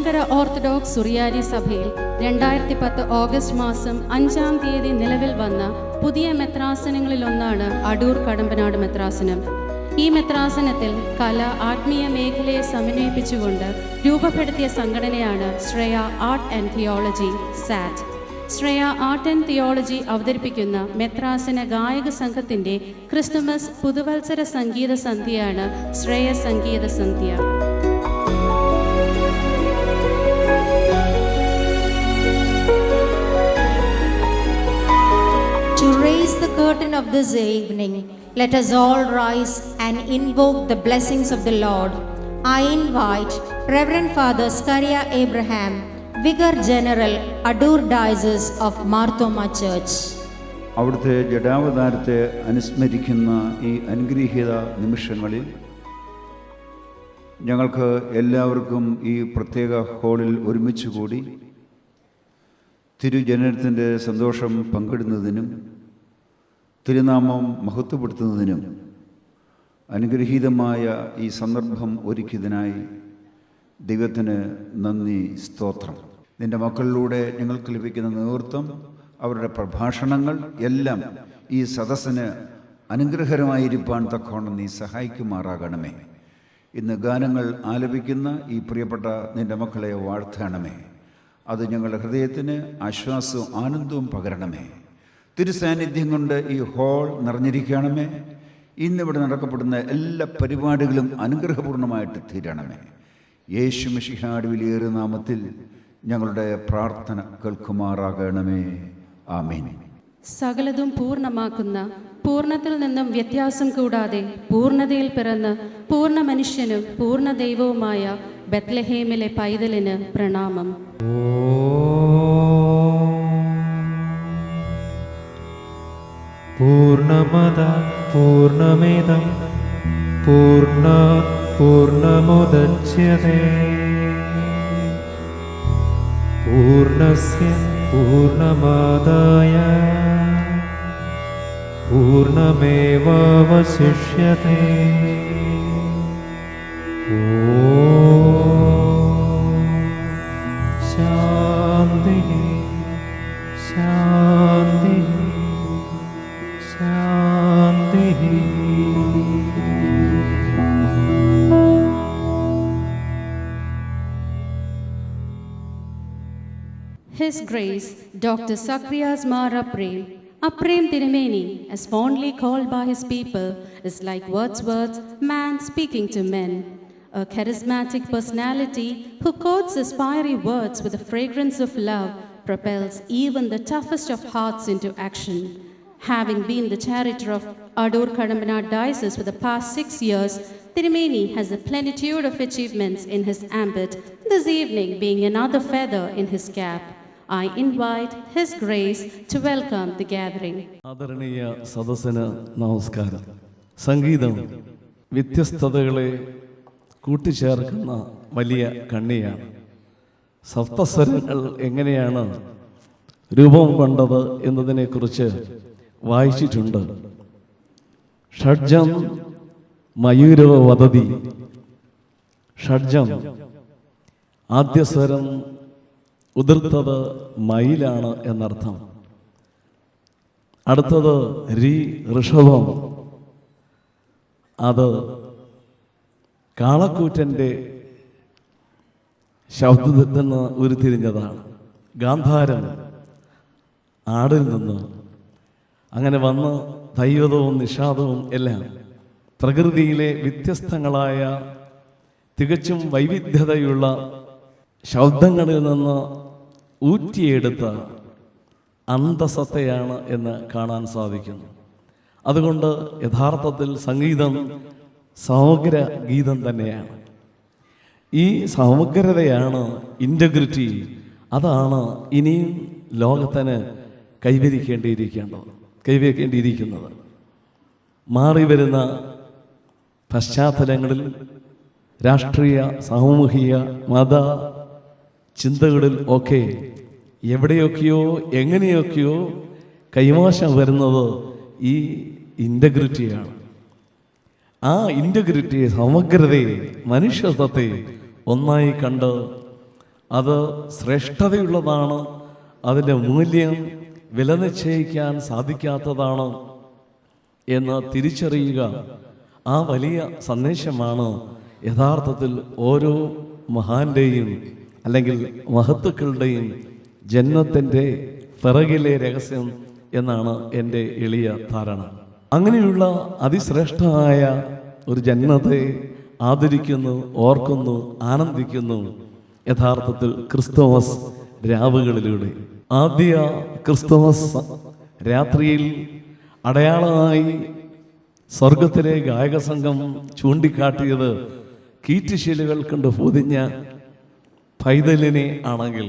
Malankara orthodox സുറിയാനി സഭയിൽ 2010 August മാസം 5-ാം തീയതി നിലവിൽ വന്ന പുതിയ മെത്രാസനങ്ങളിലൊന്നാണ് അടൂർ കടമ്പനാട് മെത്രാസനം. ഈ മെത്രാസനത്തിൽ കല, ആത്മീയ മേഖലയെ സമന്വയിപ്പിച്ചുകൊണ്ട് രൂപപ്പെടുത്തിയ സംഘടനയാണ് Shreya art and theology SAT. Shreya art and theology അവതരിപ്പിക്കുന്ന മെത്രാസന ഗായക സംഘത്തിൻ്റെ ക്രിസ്തുമസ് പുതുവത്സര സംഗീത സന്ധ്യയാണ് ശ്രേയ സംഗീത സന്ധ്യ. To raise the curtain of this evening, let us all rise and invoke the blessings of the Lord. I invite Reverend Father Scaria Abraham, Vicar General, Adur Diocese of Mar Thoma Church. അവിടുത്തെ ജഡാവതാരത്തെ അനുസ്മരിക്കുന്ന ഈ അനുഗ്രഹീത നിമിഷങ്ങളിൽ ഞങ്ങൾക്ക് എല്ലാവർക്കും ഈ പ്രത്യേക ഹാളിൽ ഒരുമിച്ച് കൂടി തിരുജനനത്തിൻ്റെ സന്തോഷം പങ്കിടുന്നതിനും തിരുനാമം മഹത്വപ്പെടുത്തുന്നതിനും അനുഗ്രഹീതമായ ഈ സന്ദർഭം ഒരുക്കിയതിനായി ദൈവത്തിന് നന്ദി, സ്തോത്രം. നിൻ്റെ മക്കളിലൂടെ ഞങ്ങൾക്ക് ലഭിക്കുന്ന നേതൃത്വം, അവരുടെ പ്രഭാഷണങ്ങൾ എല്ലാം ഈ സദസ്സിന് അനുഗ്രഹകരമായിരിക്കാൻ തക്കവണ്ണം നീ സഹായിക്കുമാറാകണമേ. ഇന്ന് ഗാനങ്ങൾ ആലപിക്കുന്ന ഈ പ്രിയപ്പെട്ട നിൻ്റെ മക്കളെ വാഴ്ത്തണമേ. അത് ഞങ്ങളുടെ ഹൃദയത്തിന് ആശ്വാസവും ആനന്ദവും പകരണമേ. തിരുസാന്നിധ്യം കൊണ്ട് ഈ ഹാൾ നിറഞ്ഞിരിക്കണമേ. ഇന്നിവിടെ നടക്കപ്പെടുന്ന എല്ലാ പരിപാടികളും അനുഗ്രഹപൂർണമായിട്ട് തീരണമേ. യേശു മിശിഹായുടെ വിലയേറിയ നാമത്തിൽ ഞങ്ങളുടെ പ്രാർത്ഥന കേൾക്കുമാറാകണമേ. ആമേൻ. സകലതും പൂർണ്ണമാക്കുന്ന, പൂർണ്ണത്തിൽ നിന്നും വ്യത്യാസം കൂടാതെ പൂർണ്ണതയിൽ പിറന്ന് പൂർണ്ണ മനുഷ്യനും പൂർണ്ണ ദൈവവുമായ ബെത്ലഹേമിലെ പൈതലിന് പ്രണാമം. പൂർണ്ണമദ പൂർണ്ണമിദം പൂർണ്ണമുദച്യതേ പൂർണ്ണസ്യ പൂർണ്ണമാദായ പൂർണ്ണമേവാവശിഷ്യതേ. ശാന്തി ശാന്തി ശാന്തി. His Grace Dr. Sakrias Mar Aprem Tirumeni, as fondly called by his people, is like Wordsworth's man speaking to men, a charismatic personality who quotes his fiery words with the fragrance of love, propels even the toughest of hearts into action. Having been the chariter of Adur Kadambanad Diocese for the past 6 years, Tirumeni has a plenitude of achievements in his ambit, this evening being another feather in his cap. I invite His Grace to welcome the gathering. ആദരണീയ സദസ്സിന് നമസ്കാരം. സംഗീതം വ്യത്യസ്തതകളെ കൂട്ടിച്ചേർക്കുന്ന വലിയ കണ്ണിയാണ്. സപ്തസ്വരങ്ങൾ എങ്ങനെയാണ് രൂപം കൊണ്ടത് എന്നതിനെക്കുറിച്ച് വായിച്ചിട്ടുണ്ട്. ഷഡ്ജം മയൂരോ വദതി. ഷഡ്ജം ആദ്യസ്വരം ഉതിർത്തത് മയിലാണ് എന്നർത്ഥം. അടുത്തത് ഋഷഭം, അത് കാളക്കൂറ്റൻ്റെ ശബ്ദത്തിൽ നിന്ന് ഉരുത്തിരിഞ്ഞതാണ്. ഗാന്ധാരം ആടിൽ നിന്ന്. അങ്ങനെ വന്ന് ദൈവതവും നിഷാദവും എല്ലാം പ്രകൃതിയിലെ വ്യത്യസ്തങ്ങളായ തികച്ചും വൈവിധ്യതയുള്ള ശബ്ദങ്ങളിൽ നിന്ന് ഊറ്റിയെടുത്ത അന്തസത്തയാണ് എന്ന് കാണാൻ സാധിക്കുന്നു. അതുകൊണ്ട് യഥാർത്ഥത്തിൽ സംഗീതം സമഗ്ര ഗീതം തന്നെയാണ്. ഈ സമഗ്രതയാണ്, ഇൻ്റഗ്രിറ്റി, അതാണ് ഇനിയും ലോകത്തിന് കൈവരിക്കേണ്ടിയിരിക്കുന്നത്. മാറി വരുന്ന പശ്ചാത്തലങ്ങളിൽ രാഷ്ട്രീയ, സാമൂഹിക, മത ചിന്തകളിൽ ഒക്കെ എവിടെയൊക്കെയോ എങ്ങനെയൊക്കെയോ കൈമോശം വരുന്നത് ഈ ഇൻ്റഗ്രിറ്റിയാണ്. ആ ഇൻ്റഗ്രിറ്റിയെ, സമഗ്രതയെ, മനുഷ്യത്വത്തെ ഒന്നായി കണ്ട് അത് ശ്രേഷ്ഠതയുള്ളതാണ്, അതിൻ്റെ മൂല്യം വില നിശ്ചയിക്കാൻ സാധിക്കാത്തതാണ് എന്ന് തിരിച്ചറിയുക. ആ വലിയ സന്ദേശമാണ് യഥാർത്ഥത്തിൽ ഓരോ മഹാന്റെയും അല്ലെങ്കിൽ മഹത്തുക്കളുടെയും ജന്മത്തിൻ്റെ പിറകിലെ രഹസ്യം എന്നാണ് എൻ്റെ എളിയ ധാരണ. അങ്ങനെയുള്ള അതിശ്രേഷ്ഠമായ ഒരു ജന്മത്തെ ആദരിക്കുന്നു, ഓർക്കുന്നു, ആനന്ദിക്കുന്നു യഥാർത്ഥത്തിൽ ക്രിസ്തുമസ് രാവുകളിലൂടെ. ആദ്യ ക്രിസ്തുമസ് രാത്രിയിൽ അടയാളമായി സ്വർഗത്തിലെ ഗായക സംഘം ചൂണ്ടിക്കാട്ടിയത് കീറ്റുശീലുകൾ കൊണ്ട് പൊതിഞ്ഞ പൈതലിനെ ആണെങ്കിൽ,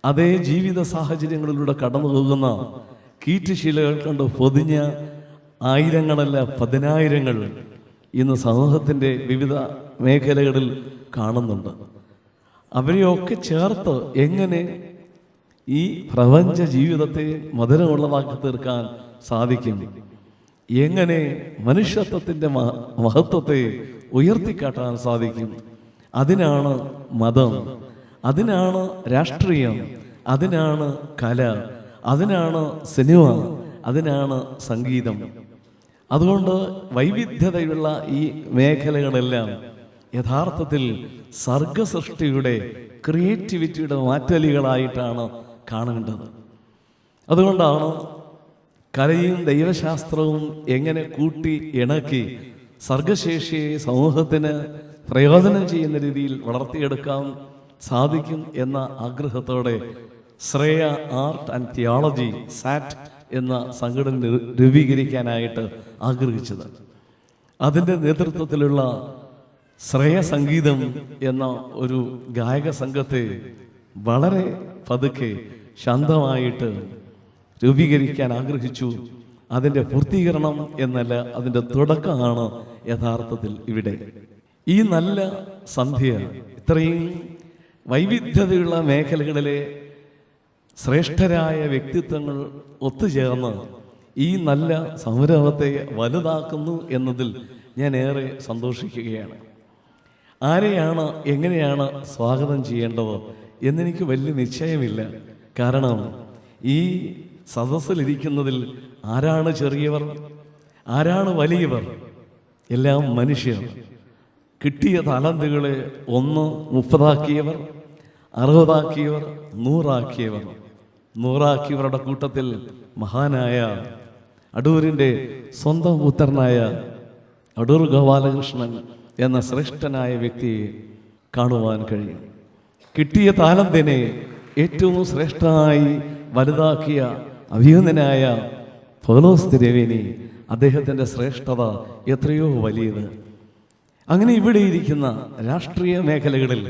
അതേ ജീവിത സാഹചര്യങ്ങളിലൂടെ കടന്നു പോകുന്ന കീറ്റുശീലകൾ കൊണ്ട് പൊതിഞ്ഞ ആയിരങ്ങളല്ല പതിനായിരങ്ങൾ ഇന്ന് സമൂഹത്തിൻ്റെ വിവിധ മേഖലകളിൽ കാണുന്നുണ്ട്. അവരെയൊക്കെ ചേർത്ത് എങ്ങനെ ഈ പ്രപഞ്ച ജീവിതത്തെ മധുരമുള്ളതാക്കി തീർക്കാൻ സാധിക്കും, എങ്ങനെ മനുഷ്യത്വത്തിൻ്റെ മഹത്വത്തെ ഉയർത്തിക്കാട്ടാൻ സാധിക്കും, അതിനാണ് മതം, അതിനാണ് രാഷ്ട്രീയം, അതിനാണ് കല, അതിനാണ് സിനിമ, അതിനാണ് സംഗീതം. അതുകൊണ്ട് വൈവിധ്യതയുള്ള ഈ മേഖലകളെല്ലാം യഥാർത്ഥത്തിൽ സർഗസൃഷ്ടിയുടെ ക്രിയേറ്റിവിറ്റിയുടെ മാറ്റൊലികളായിട്ടാണ് കാണേണ്ടത്. അതുകൊണ്ടാണ് കലയും ദൈവശാസ്ത്രവും എങ്ങനെ കൂട്ടി ഇണക്കി സർഗശേഷിയെ സമൂഹത്തിന് പ്രയോജനം ചെയ്യുന്ന രീതിയിൽ വളർത്തിയെടുക്കാൻ സാധിക്കും എന്ന ആഗ്രഹത്തോടെ ശ്രേയ ആർട്ട് ആൻഡ് തിയോളജി സാറ്റ് എന്ന സംഘടന രൂപീകരിക്കാനായിട്ട് ആഗ്രഹിച്ചത്. അതിൻ്റെ നേതൃത്വത്തിലുള്ള ശ്രേയ സംഗീതം എന്ന ഒരു ഗായക സംഘത്തെ വളരെ പതുക്കെ ശാന്തമായിട്ട് രൂപീകരിക്കാൻ ആഗ്രഹിച്ചു. അതിൻ്റെ പൂർത്തീകരണം എന്നല്ല, അതിൻ്റെ തുടക്കമാണ് യഥാർത്ഥത്തിൽ ഇവിടെ. ഈ നല്ല സന്ധ്യ ഇത്രയും വൈവിധ്യതയുള്ള മേഖലകളിലെ ശ്രേഷ്ഠരായ വ്യക്തിത്വങ്ങൾ ഒത്തുചേർന്ന് ഈ നല്ല സംരംഭത്തെ വലുതാക്കുന്നു എന്നതിൽ ഞാൻ ഏറെ സന്തോഷിക്കുകയാണ്. ആരെയാണ് എങ്ങനെയാണ് സ്വാഗതം ചെയ്യേണ്ടത് എന്നെനിക്ക് വലിയ നിശ്ചയമില്ല. കാരണം ഈ സദസ്സിലിരിക്കുന്നതിൽ ആരാണ് ചെറിയവർ, ആരാണ് വലിയവർ? എല്ലാം മനുഷ്യർ. കിട്ടിയ താലന്തുകളെ 30 60 100 100 കൂട്ടത്തിൽ മഹാനായ അടൂരിൻ്റെ സ്വന്തം പുത്രനായ അടൂർ ഗോപാലകൃഷ്ണൻ എന്ന ശ്രേഷ്ഠനായ വ്യക്തിയെ കാണുവാൻ കഴിയും. കിട്ടിയ താലന്തിനെ ഏറ്റവും ശ്രേഷ്ഠമായി വലുതാക്കിയ അഭിനന്ദനായ പൗലോസ് തിരുമേനി, അദ്ദേഹത്തിൻ്റെ ശ്രേഷ്ഠത എത്രയോ വലിയത്. അങ്ങനെ ഇവിടെ ഇരിക്കുന്ന രാഷ്ട്രീയ മേഖലകളിൽ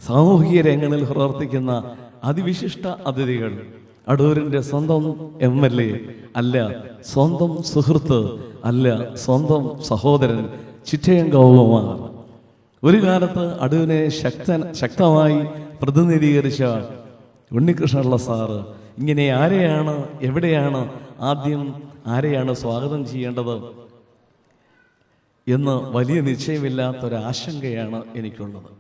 സാമൂഹിക രംഗങ്ങളിൽ പ്രവർത്തിക്കുന്ന അതിവിശിഷ്ട അതിഥികൾ, അടൂരിൻ്റെ സ്വന്തം MLA അല്ല, സ്വന്തം സുഹൃത്ത് അല്ല, സ്വന്തം സഹോദരൻ ചിറ്റയം ഗൗതമകുമാർ, ഒരു കാലത്ത് അടൂരിനെ ശക്തമായി പ്രതിനിധീകരിച്ച ഉണ്ണികൃഷ്ണപിള്ള സാറ്, ഇങ്ങനെ ആരെയാണ് എവിടെയാണ് ആദ്യം ആരെയാണ് സ്വാഗതം ചെയ്യേണ്ടത് എന്ന് വലിയ നിശ്ചയമില്ലാത്തൊരാശങ്കയാണ് എനിക്കുള്ളത്.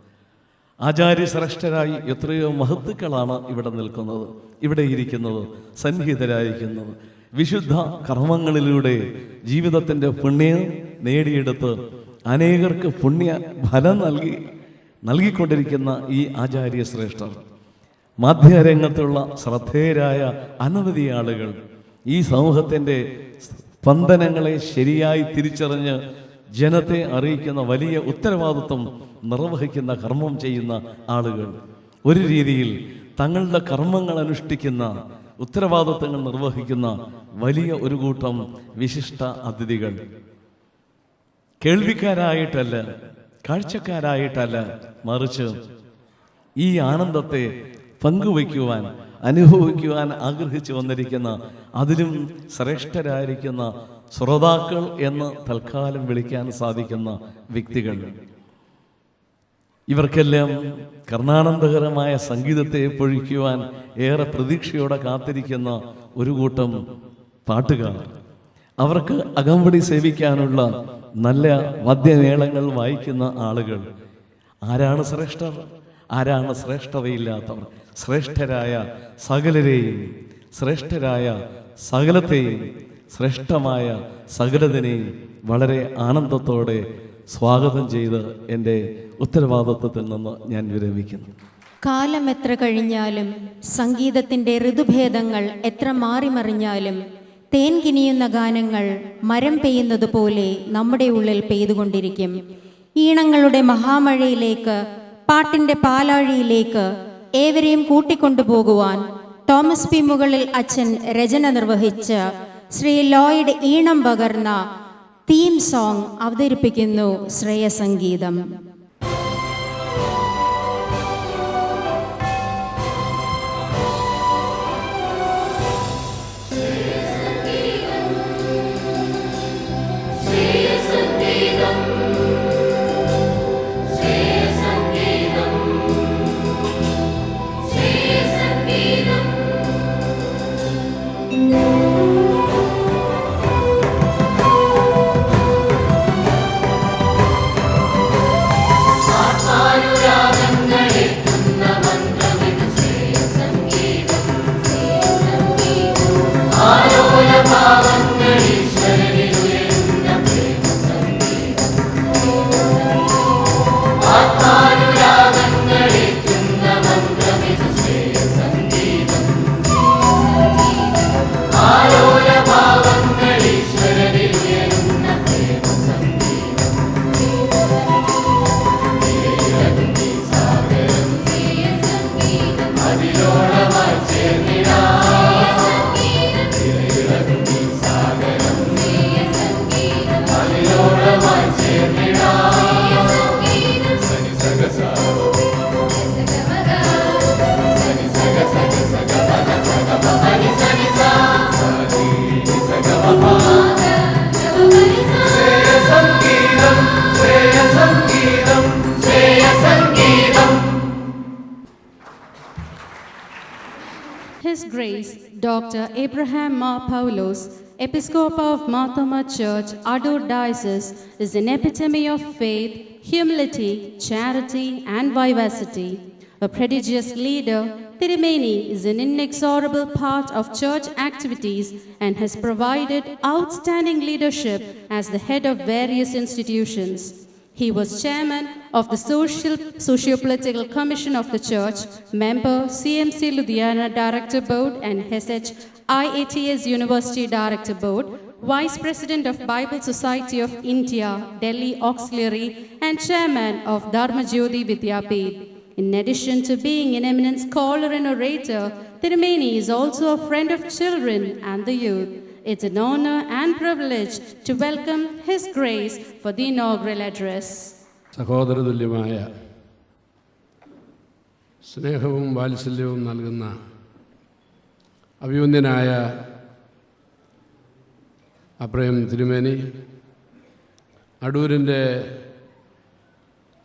ആചാര്യശ്രേഷ്ഠരായി എത്രയോ മഹത്തുക്കളാണ് ഇവിടെ നിൽക്കുന്നത്, ഇവിടെ ഇരിക്കുന്നത്, സന്നിഹിതരായിരിക്കുന്നത്. വിശുദ്ധ കർമ്മങ്ങളിലൂടെ ജീവിതത്തിൻ്റെ പുണ്യം നേടിയെടുത്ത് അനേകർക്ക് പുണ്യ ഫലം നൽകിക്കൊണ്ടിരിക്കുന്ന ഈ ആചാര്യശ്രേഷ്ഠർ, മാധ്യമരംഗത്തുള്ള ശ്രദ്ധേയരായ അനവധി ആളുകൾ, ഈ സമൂഹത്തിൻ്റെ സ്പന്ദനങ്ങളെ ശരിയായി തിരിച്ചറിഞ്ഞ് ജനത്തെ അറിയിക്കുന്ന വലിയ ഉത്തരവാദിത്വം നിർവഹിക്കുന്ന കർമ്മം ചെയ്യുന്ന ആളുകൾ, ഒരു രീതിയിൽ തങ്ങളുടെ കർമ്മങ്ങൾ അനുഷ്ഠിക്കുന്ന ഉത്തരവാദിത്വങ്ങൾ നിർവഹിക്കുന്ന വലിയ ഒരു കൂട്ടം വിശിഷ്ട അതിഥികൾ, കേൾവിക്കാരായിട്ടല്ല, കാഴ്ചക്കാരായിട്ടല്ല, മറിച്ച് ഈ ആനന്ദത്തെ പങ്കുവയ്ക്കുവാൻ അനുഭവിക്കുവാൻ ആഗ്രഹിച്ചു വന്നിരിക്കുന്ന അതിലും ശ്രേഷ്ഠരായിരിക്കുന്ന ശ്രോതാക്കൾ എന്ന് തൽക്കാലം വിളിക്കാൻ സാധിക്കുന്ന വ്യക്തികൾ. ഇവർക്കെല്ലാം കർണാനന്ദകരമായ സംഗീതത്തെ പൊഴിക്കുവാൻ ഏറെ പ്രതീക്ഷയോടെ കാത്തിരിക്കുന്ന ഒരു കൂട്ടം പാട്ടുകാർ, അവർക്ക് അകമ്പടി സേവിക്കാനുള്ള നല്ല വാദ്യമേളങ്ങൾ വായിക്കുന്ന ആളുകൾ. ആരാണ് ശ്രേഷ്ഠർ, ആരാണ് ശ്രേഷ്ഠതയില്ലാത്തവർ? ശ്രേഷ്ഠരായ സകലരെയും, ശ്രേഷ്ഠരായ സകലത്തെയും, ശ്രേഷ്ഠമായ സകലതിനെയും വളരെ ആനന്ദത്തോടെ സ്വാഗതം ചെയ്ത് എൻ്റെ ഉത്തരവാദിത്വത്തിൽ നിന്ന് ഞാൻ വിരമിക്കുന്നു. കാലം എത്ര കഴിഞ്ഞാലും സംഗീതത്തിൻ്റെ ഋതുഭേദങ്ങൾ എത്ര മാറിമറിഞ്ഞാലും തേൻ കിനിയുന്ന ഗാനങ്ങൾ മരം പെയ്യുന്നതുപോലെ നമ്മുടെ ഉള്ളിൽ പെയ്തുകൊണ്ടിരിക്കും. ഈണങ്ങളുടെ മഹാമഴയിലേക്ക്, പാട്ടിൻ്റെ പാലാഴിയിലേക്ക് ഏവരെയും കൂട്ടിക്കൊണ്ടുപോകുവാൻ തോമസ് പി മുകളിൽ അച്ഛൻ രചന നിർവഹിച്ച ശ്രീ ലോയിഡ് ഈണം പകർന്ന തീം സോങ് അവതരിപ്പിക്കുന്നു ശ്രേയസംഗീതം. His Grace Dr. Abraham Mar Paulos, Episcopal of Marthoma Church, Adur Diocese, is an epitome of faith, humility, charity, and vivacity. A prodigious leader, Tirumeni is an inexorable part of church activities and has provided outstanding leadership as the head of various institutions. He was chairman of the Socio-Political Commission of the Church, member CMC Ludhiana Director Board and SH IATS University Director Board, Vice President of Bible Society of India, Delhi Auxiliary, and chairman of Dharma Jyoti Vidyapith. In addition to being an eminent scholar and orator, Tirumeni is also a friend of children and the youth. It's an honor and privilege to welcome His Grace for the inaugural address. സഹോദരതുല്യമായ സ്നേഹവും വാത്സല്യവും നൽകുന്ന അഭിവന്ദ്യനായ അപ്രയം തിരുമേനി, അടൂരിൻ്റെ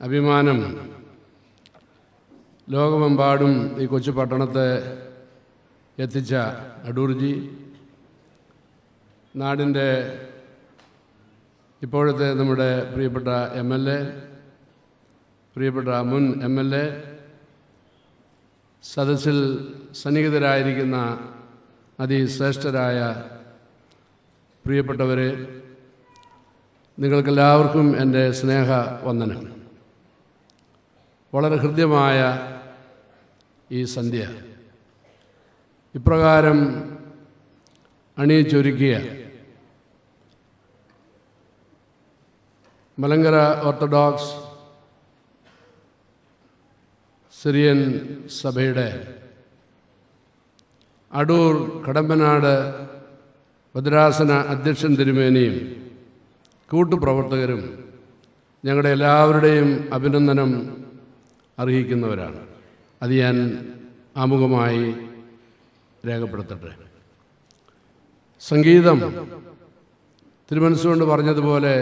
അഭിമാനം, ലോകമെമ്പാടും ഈ കൊച്ചു പട്ടണത്തെ എത്തിച്ച അടൂർജി, നാടിൻ്റെ ഇപ്പോഴത്തെ നമ്മുടെ പ്രിയപ്പെട്ട MLA, പ്രിയപ്പെട്ട മുൻ MLA, സദസ്സിൽ സന്നിഹിതരായിരിക്കുന്ന അതിശ്രേഷ്ഠരായ പ്രിയപ്പെട്ടവരെ, നിങ്ങൾക്കെല്ലാവർക്കും എൻ്റെ സ്നേഹവന്ദനം. വളരെ ഹൃദ്യമായ ഈ സന്ധ്യ ഇപ്രകാരം അണിയിച്ചൊരുക്കിയ മലങ്കര ഓർത്തഡോക്സ് സിറിയൻ സഭയുടെ അടൂർ കടമ്പനാട് ഭദ്രാസന അധ്യക്ഷൻ തിരുമേനിയും കൂട്ടുപ്രവർത്തകരും ഞങ്ങളുടെ എല്ലാവരുടെയും അഭിനന്ദനം അർഹിക്കുന്നവരാണ്. അത് ഞാൻ ആമുഖമായി രേഖപ്പെടുത്തട്ടെ. സംഗീതം തിരുമനസ്സുകൊണ്ട് പറഞ്ഞതുപോലെ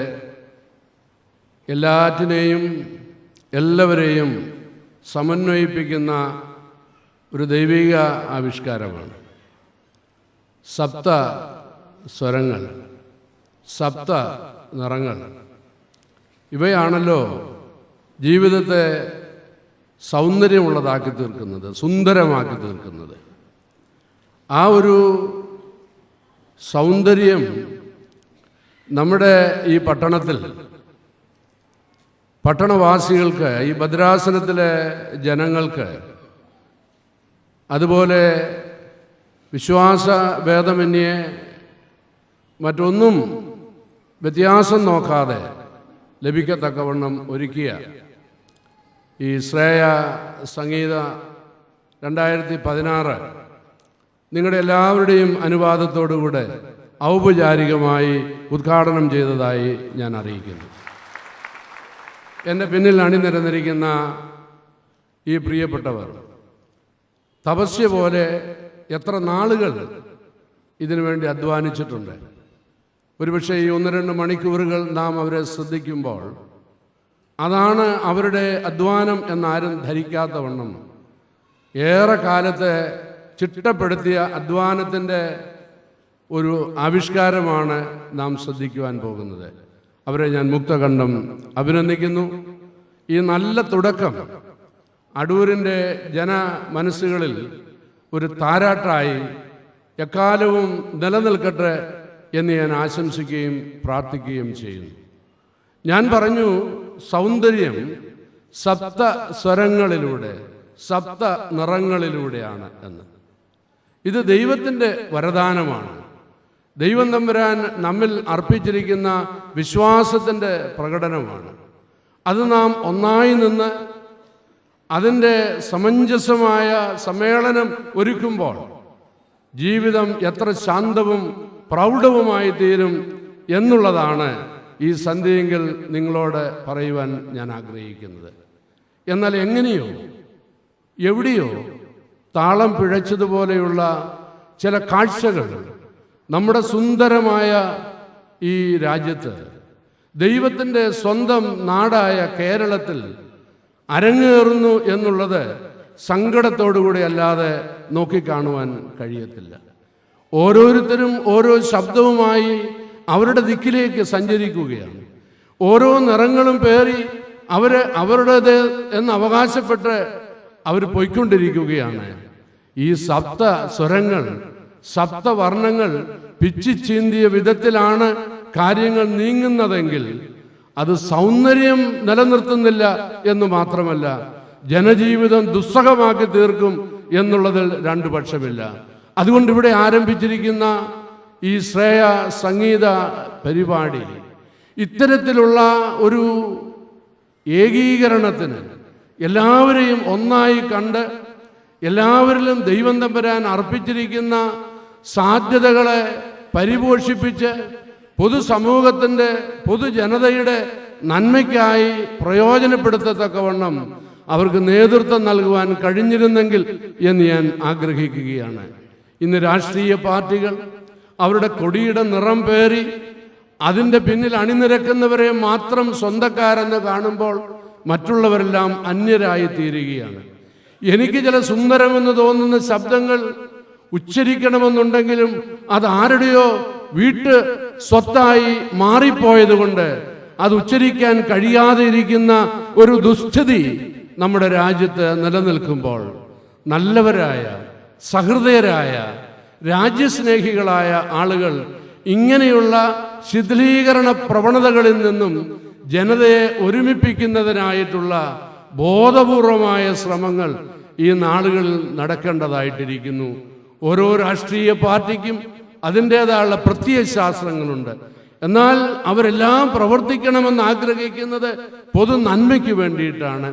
എല്ലാറ്റിനെയും എല്ലാവരെയും സമന്വയിപ്പിക്കുന്ന ഒരു ദൈവിക ആവിഷ്കാരമാണ്. സപ്ത സ്വരങ്ങൾ, സപ്ത നിറങ്ങൾ, ഇവയാണല്ലോ ജീവിതത്തെ സൗന്ദര്യമുള്ളതാക്കി തീർക്കുന്നത്, സുന്ദരമാക്കി തീർക്കുന്നത്. ആ ഒരു സൗന്ദര്യം നമ്മുടെ ഈ പട്ടണത്തിൽ, പട്ടണവാസികൾക്ക്, ഈ ഭദ്രാസനത്തിലെ ജനങ്ങൾക്ക്, അതുപോലെ വിശ്വാസഭേദമന്യേ മറ്റൊന്നും വ്യത്യാസം നോക്കാതെ ലഭിക്കത്തക്കവണ്ണം ഒരുക്കിയ ഈ ശ്രേയ സംഗീത 2016 നിങ്ങളുടെ എല്ലാവരുടെയും അനുവാദത്തോടുകൂടെ ഔപചാരികമായി ഉദ്ഘാടനം ചെയ്തതായി ഞാൻ അറിയിക്കുന്നു. എൻ്റെ പിന്നിൽ അണിനിരന്നിരിക്കുന്ന ഈ പ്രിയപ്പെട്ടവർ തപസ്യ പോലെ എത്ര നാളുകൾ ഇതിനു വേണ്ടി അധ്വാനിച്ചിട്ടുണ്ട്. ഒരുപക്ഷെ ഈ 1-2 മണിക്കൂറുകൾ നാം അവരെ ശ്രദ്ധിക്കുമ്പോൾ അതാണ് അവരുടെ അധ്വാനം എന്നാരും ധരിക്കാത്തവണ്ണം ഏറെ കാലത്തെ ചിട്ടപ്പെടുത്തിയ അധ്വാനത്തിൻ്റെ ഒരു ആവിഷ്കാരമാണ് നാം ശ്രദ്ധിക്കുവാൻ പോകുന്നത്. അവരെ ഞാൻ മുക്തകണ്ഠം അഭിനന്ദിക്കുന്നു. ഈ നല്ല തുടക്കം അടൂരിൻ്റെ ജനമനസ്സുകളിൽ ഒരു താരാട്ടായി എക്കാലവും നിലനിൽക്കട്ടെ എന്ന് ഞാൻ ആശംസിക്കുകയും പ്രാർത്ഥിക്കുകയും ചെയ്യുന്നു. ഞാൻ പറഞ്ഞു, സൗന്ദര്യം സപ്ത സ്വരങ്ങളിലൂടെ, സപ്ത നിറങ്ങളിലൂടെയാണ് എന്ന്. ഇത് ദൈവത്തിൻ്റെ വരദാനമാണ്. ദൈവം തമ്പുരാൻ നമ്മിൽ അർപ്പിച്ചിരിക്കുന്ന വിശ്വാസത്തിൻ്റെ പ്രകടനമാണ്. അത് നാം ഒന്നായി നിന്ന് അതിൻ്റെ സമഞ്ജസമായ സമ്മേളനം ഒരുക്കുമ്പോൾ ജീവിതം എത്ര ശാന്തവും പ്രൗഢവുമായി തീരും എന്നുള്ളതാണ് ഈ സന്ധ്യയെങ്കിൽ നിങ്ങളോട് പറയുവാൻ ഞാൻ ആഗ്രഹിക്കുന്നത്. എന്നാൽ എങ്ങനെയോ എവിടെയോ താളം പിഴച്ചതുപോലെയുള്ള ചില കാഴ്ചകൾ നമ്മുടെ സുന്ദരമായ ഈ രാജ്യത്ത്, ദൈവത്തിൻ്റെ സ്വന്തം നാടായ കേരളത്തിൽ അരങ്ങേറുന്നു എന്നുള്ളത് സങ്കടത്തോടുകൂടി അല്ലാതെ നോക്കിക്കാണുവാൻ കഴിയത്തില്ല. ഓരോരുത്തരും ഓരോ ശബ്ദവുമായി അവരുടെ ദിക്കിലേക്ക് സഞ്ചരിക്കുകയാണ്. ഓരോ നിറങ്ങളും പേറി അവരുടേത് എന്ന് അവകാശപ്പെട്ട് അവർ പോയിക്കൊണ്ടിരിക്കുകയാണ്. ഈ സപ്ത സ്വരങ്ങൾ, സപ്തവർണ്ണങ്ങൾ പിച്ചിച്ചീന്തിയ വിധത്തിലാണ് കാര്യങ്ങൾ നീങ്ങുന്നതെങ്കിൽ അത് സൗന്ദര്യം നിലനിർത്തുന്നില്ല എന്ന് മാത്രമല്ല, ജനജീവിതം ദുസ്സഹമാക്കി തീർക്കും എന്നുള്ളതിൽ രണ്ടു പക്ഷമില്ല. അതുകൊണ്ട് ഇവിടെ ആരംഭിച്ചിരിക്കുന്ന ഈ ശ്രേയ സംഗീത പരിപാടി ഇത്തരത്തിലുള്ള ഒരു ഏകീകരണത്തിന്, എല്ലാവരെയും ഒന്നായി കണ്ട് എല്ലാവരിലും ദൈവം തമ്പുരാൻ അർപ്പിച്ചിരിക്കുന്ന സാധ്യതകളെ പരിപോഷിപ്പിച്ച് പൊതുസമൂഹത്തിൻ്റെ, പൊതുജനതയുടെ നന്മയ്ക്കായി പ്രയോജനപ്പെടുത്തത്തക്കവണ്ണം അവർക്ക് നേതൃത്വം നൽകുവാൻ കഴിഞ്ഞിരുന്നെങ്കിൽ എന്ന് ഞാൻ ആഗ്രഹിക്കുകയാണ്. ഇന്ന് രാഷ്ട്രീയ പാർട്ടികൾ അവരുടെ കൊടിയുടെ നിറം പേറി അതിൻ്റെ പിന്നിൽ അണിനിരക്കുന്നവരെ മാത്രം സ്വന്തക്കാരെന്ന് കാണുമ്പോൾ മറ്റുള്ളവരെല്ലാം അന്യരായി തീരുകയാണ്. എനിക്ക് ചില സുന്ദരമെന്ന് തോന്നുന്ന ശബ്ദങ്ങൾ ഉച്ചരിക്കണമെന്നുണ്ടെങ്കിലും അത് ആരുടെയോ വീട്ട് സ്വത്തായി മാറിപ്പോയതുകൊണ്ട് അത് ഉച്ചരിക്കാൻ കഴിയാതെ ഇരിക്കുന്ന ഒരു ദുസ്ഥിതി നമ്മുടെ രാജ്യത്ത് നിലനിൽക്കുമ്പോൾ നല്ലവരായ, സഹൃദയരായ, രാജ്യസ്നേഹികളായ ആളുകൾ ഇങ്ങനെയുള്ള ശിഥിലീകരണ പ്രവണതകളിൽ നിന്നും ജനതയെ ഒരുമിപ്പിക്കുന്നതിനായിട്ടുള്ള ബോധപൂർവമായ ശ്രമങ്ങൾ ഈ നാളുകളിൽ നടക്കേണ്ടതായിട്ടിരിക്കുന്നു. ഓരോ രാഷ്ട്രീയ പാർട്ടിക്കും അതിൻ്റേതായുള്ള പ്രത്യയശാസ്ത്രങ്ങളുണ്ട്. എന്നാൽ അവരെല്ലാം പ്രവർത്തിക്കണമെന്ന് ആഗ്രഹിക്കുന്നത് പൊതു നന്മയ്ക്ക് വേണ്ടിയിട്ടാണ്.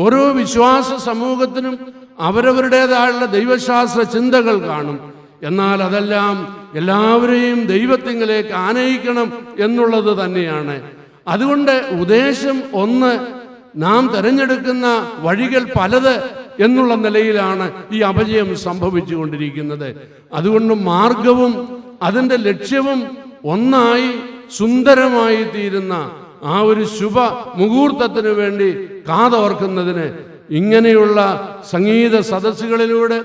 ഓരോ വിശ്വാസ സമൂഹത്തിനും അവരവരുടേതായുള്ള ദൈവശാസ്ത്ര ചിന്തകൾ കാണും. എന്നാൽ അതെല്ലാം എല്ലാവരെയും ദൈവത്തിങ്കിലേക്ക് ആനയിക്കണം എന്നുള്ളത് തന്നെയാണ്. അതുകൊണ്ട് ഉദ്ദേശം ഒന്ന്, നാം തിരഞ്ഞെടുക്കുന്ന വഴികൾ പലത് എന്നുള്ള നിലയിലാണ് ഈ അപജയം സംഭവിച്ചുകൊണ്ടിരിക്കുന്നത്. അതുകൊണ്ട് മാർഗവും അതിൻ്റെ ലക്ഷ്യവും ഒന്നായി സുന്ദരമായി തീരുന്ന ആ ഒരു ശുഭ മുഹൂർത്തത്തിന് വേണ്ടി കാതോർക്കുന്നതിന് ഇങ്ങനെയുള്ള സംഗീത സദസ്സുകളിലൂടെ,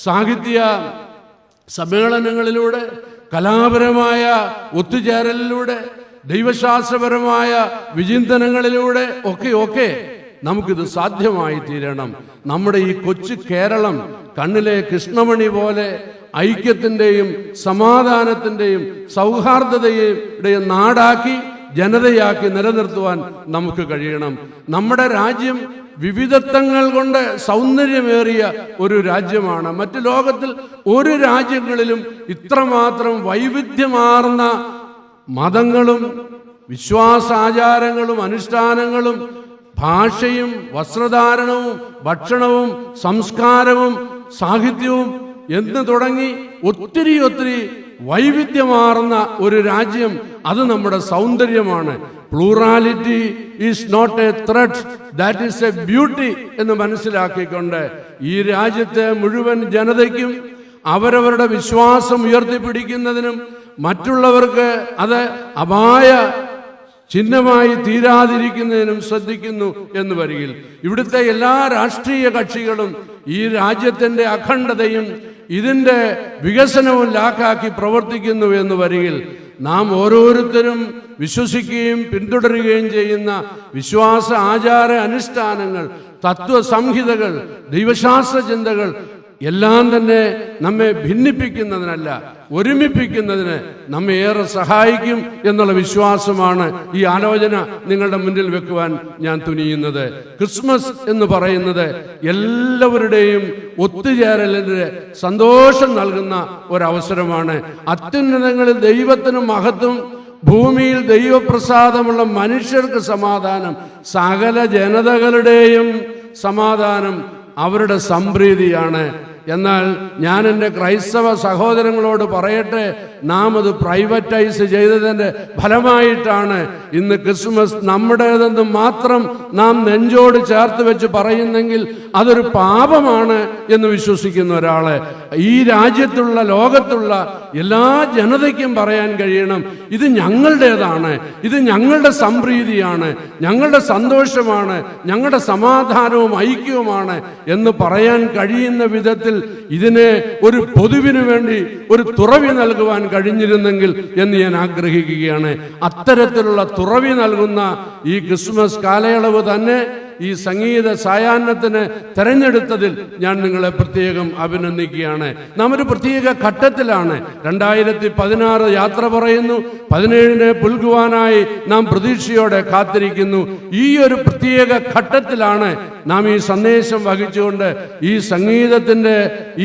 സാഹിത്യ സമ്മേളനങ്ങളിലൂടെ, കലാപരമായ ഒത്തുചേരലിലൂടെ, ദൈവശാസ്ത്രപരമായ വിചിന്തനങ്ങളിലൂടെ ഒക്കെ നമുക്കിത് സാധ്യമായി തീരണം. നമ്മുടെ ഈ കൊച്ചു കേരളം കണ്ണിലെ കൃഷ്ണമണി പോലെ ഐക്യത്തിൻ്റെയും സമാധാനത്തിൻ്റെയും സൗഹാർദ്ദതയുടെയും നാടാക്കി ജനതയാക്കി നിലനിർത്തുവാൻ നമുക്ക് കഴിയണം. നമ്മുടെ രാജ്യം വിവിധത്വങ്ങൾ കൊണ്ട് സൗന്ദര്യമേറിയ ഒരു രാജ്യമാണ്. മറ്റു ലോകത്തിൽ ഒരു രാജ്യങ്ങളിലും ഇത്രമാത്രം വൈവിധ്യമാർന്ന മതങ്ങളും വിശ്വാസാചാരങ്ങളും അനുഷ്ഠാനങ്ങളും ഭാഷയും വസ്ത്രധാരണവും ഭക്ഷണവും സംസ്കാരവും സാഹിത്യവും എന്ന് തുടങ്ങി ഒത്തിരി വൈവിധ്യമാർന്ന ഒരു രാജ്യം. അത് നമ്മുടെ സൗന്ദര്യമാണ്. Plurality is not a threat, that is a beauty എന്ന് മനസ്സിലാക്കിക്കൊണ്ട് ഈ രാജ്യത്തെ മുഴുവൻ ജനതയ്ക്കും അവരവരുടെ വിശ്വാസം ഉയർത്തിപ്പിടിക്കുന്നതിനും മറ്റുള്ളവർക്ക് അത് അപായ ചിഹ്നമായി തീരാതിരിക്കുന്നതിനും ശ്രദ്ധിക്കുന്നു എന്ന് വരികിൽ ഇവിടുത്തെ എല്ലാ രാഷ്ട്രീയ കക്ഷികളും ഈ രാജ്യത്തിൻ്റെ അഖണ്ഡതയും ഇതിൻ്റെ വികസനവും ലാക്കാക്കി പ്രവർത്തിക്കുന്നു എന്ന് വരികിൽ നാം ഓരോരുത്തരും വിശ്വസിക്കുകയും പിന്തുടരുകയും ചെയ്യുന്ന വിശ്വാസ ആചാര അനുഷ്ഠാനങ്ങൾ, തത്വസംഹിതകൾ, ദൈവശാസ്ത്ര ചിന്തകൾ എല്ലാം തന്നെ നമ്മെ ഭിന്നിപ്പിക്കുന്നതിനല്ല ഒരുമിപ്പിക്കുന്നതിന് നമ്മെ ഏറെ സഹായിക്കും എന്നുള്ള വിശ്വാസമാണ് ഈ ആലോചന നിങ്ങളുടെ മുന്നിൽ വെക്കുവാൻ ഞാൻ തുനിയുന്നത്. ക്രിസ്മസ് എന്ന് പറയുന്നത് എല്ലാവരുടെയും ഒത്തുചേരലിന് സന്തോഷം നൽകുന്ന ഒരവസരമാണ്. അത്യുന്നതങ്ങളിൽ ദൈവത്തിന് മഹത്വം, ഭൂമിയിൽ ദൈവപ്രസാദമുള്ള മനുഷ്യർക്ക് സമാധാനം, സകല ജനതകളുടെയും സമാധാനം അവരുടെ സംപ്രീതിയാണ്. എന്നാൽ ഞാൻ എൻ്റെ ക്രൈസ്തവ സഹോദരങ്ങളോട് പറയട്ടെ, നാം അത് പ്രൈവറ്റൈസ് ചെയ്തതിൻ്റെ ഫലമായിട്ടാണ് ഇന്ന് ക്രിസ്മസ് നമ്മുടേതെന്ന് മാത്രം നാം നെഞ്ചോട് ചേർത്ത് വെച്ച് പറയുന്നെങ്കിൽ അതൊരു പാപമാണ് എന്ന് വിശ്വസിക്കുന്ന ഒരാളെ ഈ രാജ്യത്തുള്ള ലോകത്തുള്ള എല്ലാ ജനതയ്ക്കും പറയാൻ കഴിയണം, ഇത് ഞങ്ങളുടേതാണ്, ഇത് ഞങ്ങളുടെ സംപ്രീതിയാണ്, ഞങ്ങളുടെ സന്തോഷമാണ്, ഞങ്ങളുടെ സമാധാനവും ഐക്യവുമാണ് എന്ന് പറയാൻ കഴിയുന്ന വിധത്തിൽ ഇതിനെ ഒരു പൊതുവിനു വേണ്ടി ഒരു തുറവി നൽകുവാൻ കഴിഞ്ഞിരുന്നെങ്കിൽ എന്ന് ഞാൻ ആഗ്രഹിക്കുകയാണ്. അത്തരത്തിലുള്ള തുറവി നൽകുന്ന ഈ ക്രിസ്മസ് കാലയളവ് തന്നെ ഈ സംഗീത സായാഹ്നത്തിന് തെരഞ്ഞെടുത്തതിൽ ഞാൻ നിങ്ങളെ പ്രത്യേകം അഭിനന്ദിക്കുകയാണ്. നാം ഒരു പ്രത്യേക ഘട്ടത്തിലാണ്. 2016 യാത്ര പറയുന്നു, 17 പുൽകുവാനായി നാം പ്രതീക്ഷയോടെ കാത്തിരിക്കുന്നു. ഈ ഒരു പ്രത്യേക ഘട്ടത്തിലാണ് നാം ഈ സന്ദേശം വഹിച്ചുകൊണ്ട് ഈ സംഗീതത്തിൻ്റെ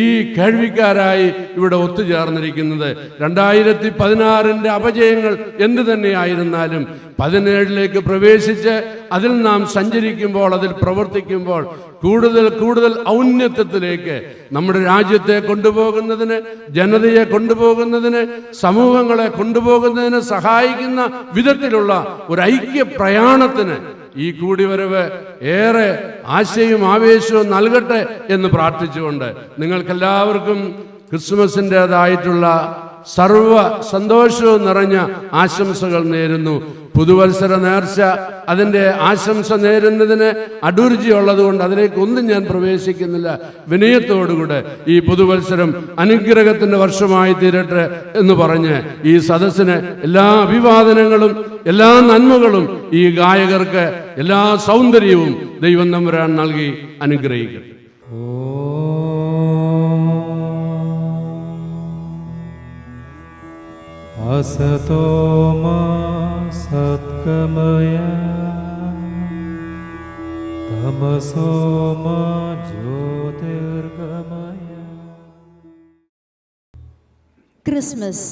ഈ കേൾവിക്കാരായി ഇവിടെ ഒത്തുചേർന്നിരിക്കുന്നത്. 2016 അപജയങ്ങൾ എന്തു തന്നെയായിരുന്നാലും 17 പ്രവേശിച്ച് അതിൽ നാം സഞ്ചരിക്കുമ്പോൾ, അതിൽ പ്രവർത്തിക്കുമ്പോൾ കൂടുതൽ ഔന്നത്യത്തിലേക്ക് നമ്മുടെ രാജ്യത്തെ കൊണ്ടുപോകുന്നതിന്, ജനതയെ കൊണ്ടുപോകുന്നതിന്, സമൂഹങ്ങളെ കൊണ്ടുപോകുന്നതിന് സഹായിക്കുന്ന വിധത്തിലുള്ള ഒരു ഐക്യ പ്രയാണത്തിന് ഈ കൂടിവരവ് ഏറെ ആശയും ആവേശവും നൽകട്ടെ എന്ന് പ്രാർത്ഥിച്ചുകൊണ്ട് നിങ്ങൾക്കെല്ലാവർക്കും ക്രിസ്മസിൻ്റെതായിട്ടുള്ള സർവ സന്തോഷവും നിറഞ്ഞ ആശംസകൾ നേരുന്നു. പുതുവത്സര നേർച്ച അതിൻ്റെ ആശംസ നേരുന്നതിന് അടൂർജി ഉള്ളതുകൊണ്ട് അതിലേക്കൊന്നും ഞാൻ പ്രവേശിക്കുന്നില്ല. വിനയത്തോടുകൂടെ ഈ പുതുവത്സരം അനുഗ്രഹത്തിൻ്റെ വർഷമായി തീരട്ടെ എന്ന് പറഞ്ഞ് ഈ സദസ്സിന് എല്ലാ അഭിവാദനങ്ങളും എല്ലാ നന്മകളും ഈ ഗായകർക്ക് എല്ലാ സൗന്ദര്യവും ദൈവം തമ്പുരാൻ നൽകി അനുഗ്രഹിക്കട്ടെ. असतो मा सत्कमय तमसो मा ज्योतिर्गमय. ക്രിസ്മസ്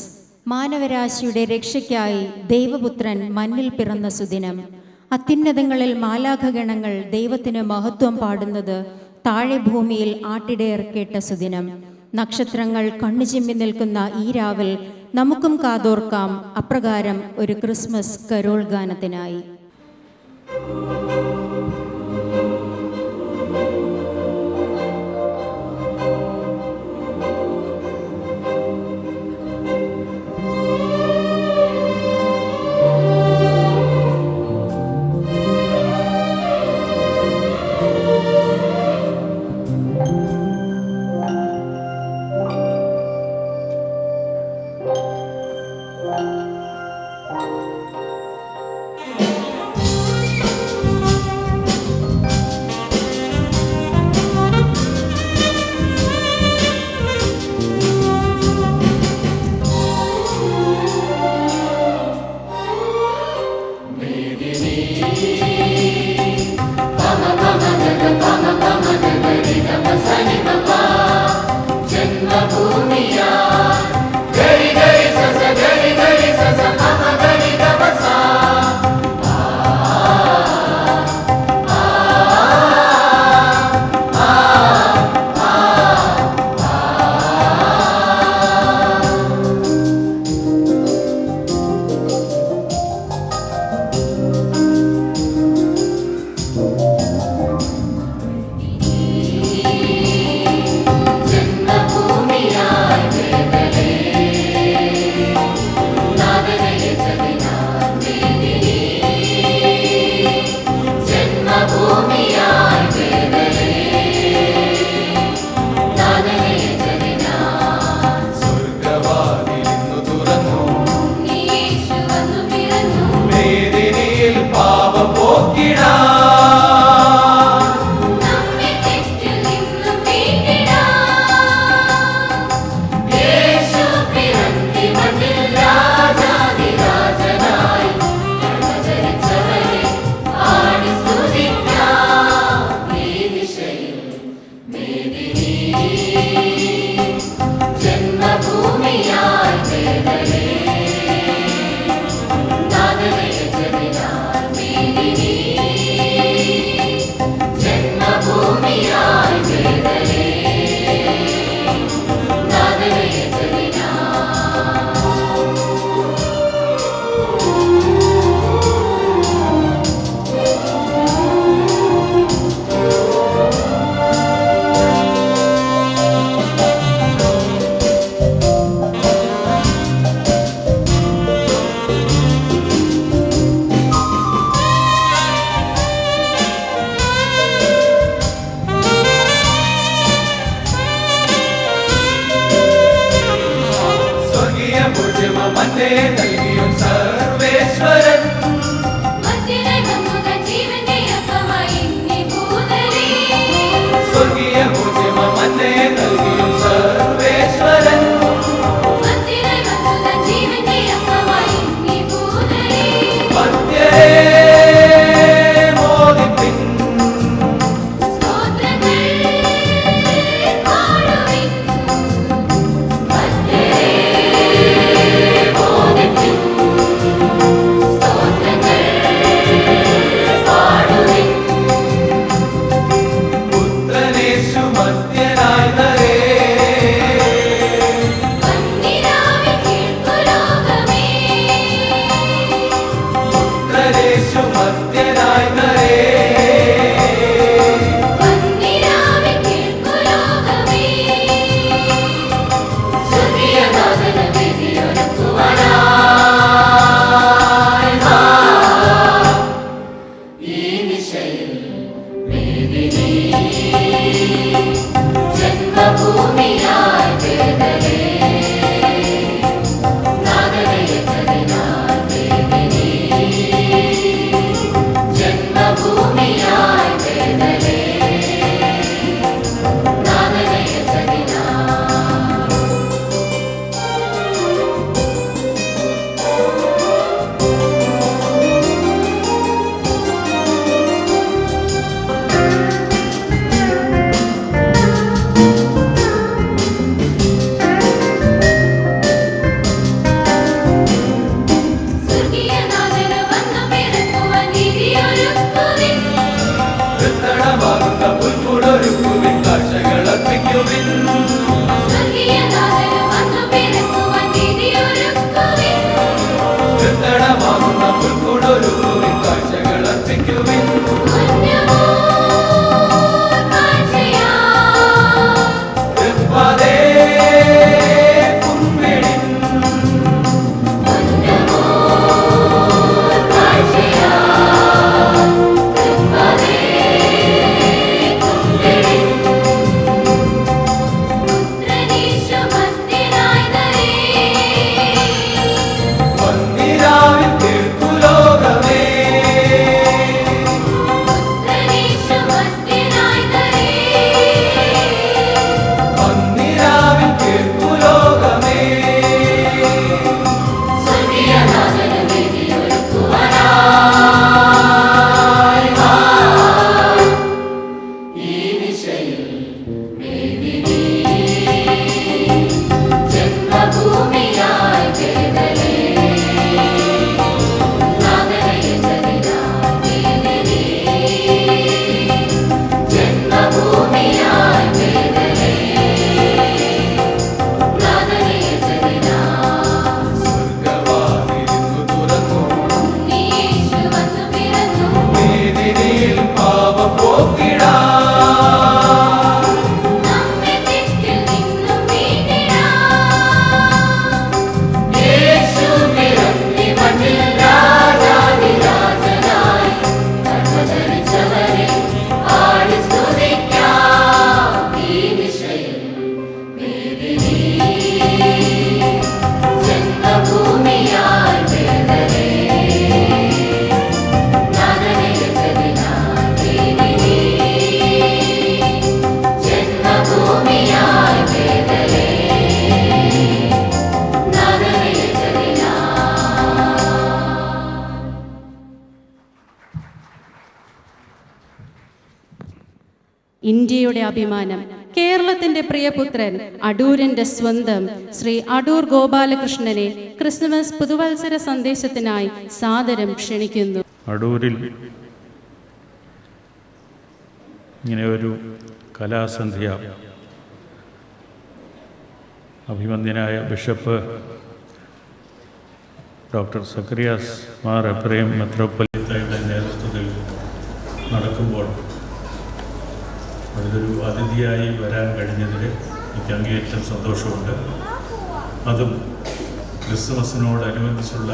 മാനവരാശിയുടെ രക്ഷയ്ക്കായി ദൈവപുത്രൻ മണ്ണിൽ പിറന്ന സുദിനം. അത്യുന്നതങ്ങളിൽ മാലാഖഗണങ്ങൾ ദൈവത്തിന് മഹത്വം പാടുന്നത് താഴെ ഭൂമിയിൽ ആട്ടിടയർ കേട്ട സുദിനം. നക്ഷത്രങ്ങൾ കണ്ണുചിമ്മി നിൽക്കുന്ന ഈ രാവിൽ നമുക്കും കാതോർക്കാം അപ്രകാരം ഒരു ക്രിസ്മസ് കരോൾ ഗാനത്തിനായി. പൂജ്യമന്നേ നൽകിയും സർവേശ്വരൻ സ്വർഗീയ പൂജ്യമന്നേ നൽകിയും സർവേശ്വരൻ ഇന്ത്യയുടെ അഭിമാനം, കേരളത്തിന്റെ പ്രിയപുത്രൻ, അടൂരിന്റെ സ്വന്തം ശ്രീ അടൂർ ഗോപാലകൃഷ്ണനെ ക്രിസ്തുമസ് പുതുവത്സര സന്ദേശത്തിനായി സാദരം ക്ഷണിക്കുന്നു. അടൂരിൽ ഇങ്ങനെ ഒരു കലാസന്ധ്യ അഭിമന്യനായ ബിഷപ്പ് ഡോക്ടർ സക്രിയാസ് മാർ എബ്രഹാം മെത്രോപ്പൊലീത്തയുടെ നേതൃത്വത്തിൽ നടക്കുമ്പോൾ അതിലൊരു അതിഥിയായി വരാൻ കഴിഞ്ഞതിൽ എനിക്ക് അങ്ങേയറ്റം സന്തോഷമുണ്ട്. അതും ക്രിസ്മസിനോടനുബന്ധിച്ചുള്ള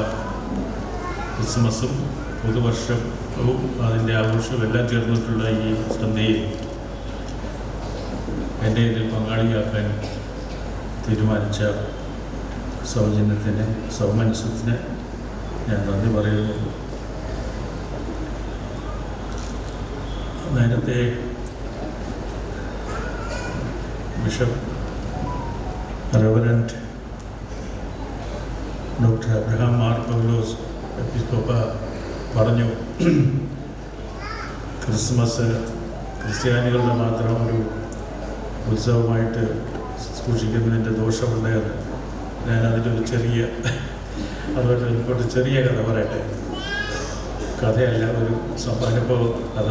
ക്രിസ്മസും പുതുവർഷവും അതിൻ്റെ ആഘോഷവും എല്ലാം ചേർന്നിട്ടുള്ള ഈ സന്ധ്യയിൽ എൻ്റെ ഇതിൽ പങ്കാളിയാക്കാൻ തീരുമാനിച്ച സൗജന്യത്തിന്, സൗമനസ്യത്തിന് ഞാൻ നന്ദി പറയുന്നു. നേരത്തെ bishop reverend doctor Abraham Mar Paulose Episcopa പറഞ്ഞു, ക്രിസ്മസ് ക്രിസ്ത്യാനികളുടെ മാത്രം ഒരു ഉത്സവമായിട്ട് സൂക്ഷിക്കുന്നതിൻ്റെ ദോഷമുണ്ട് എന്ന്. ഞാനതിലൊരു അതുകൊണ്ട് എനിക്കൊരു ചെറിയ കഥ പറയട്ടെ. കഥയല്ല, ഒരു അനുഭവ കഥ.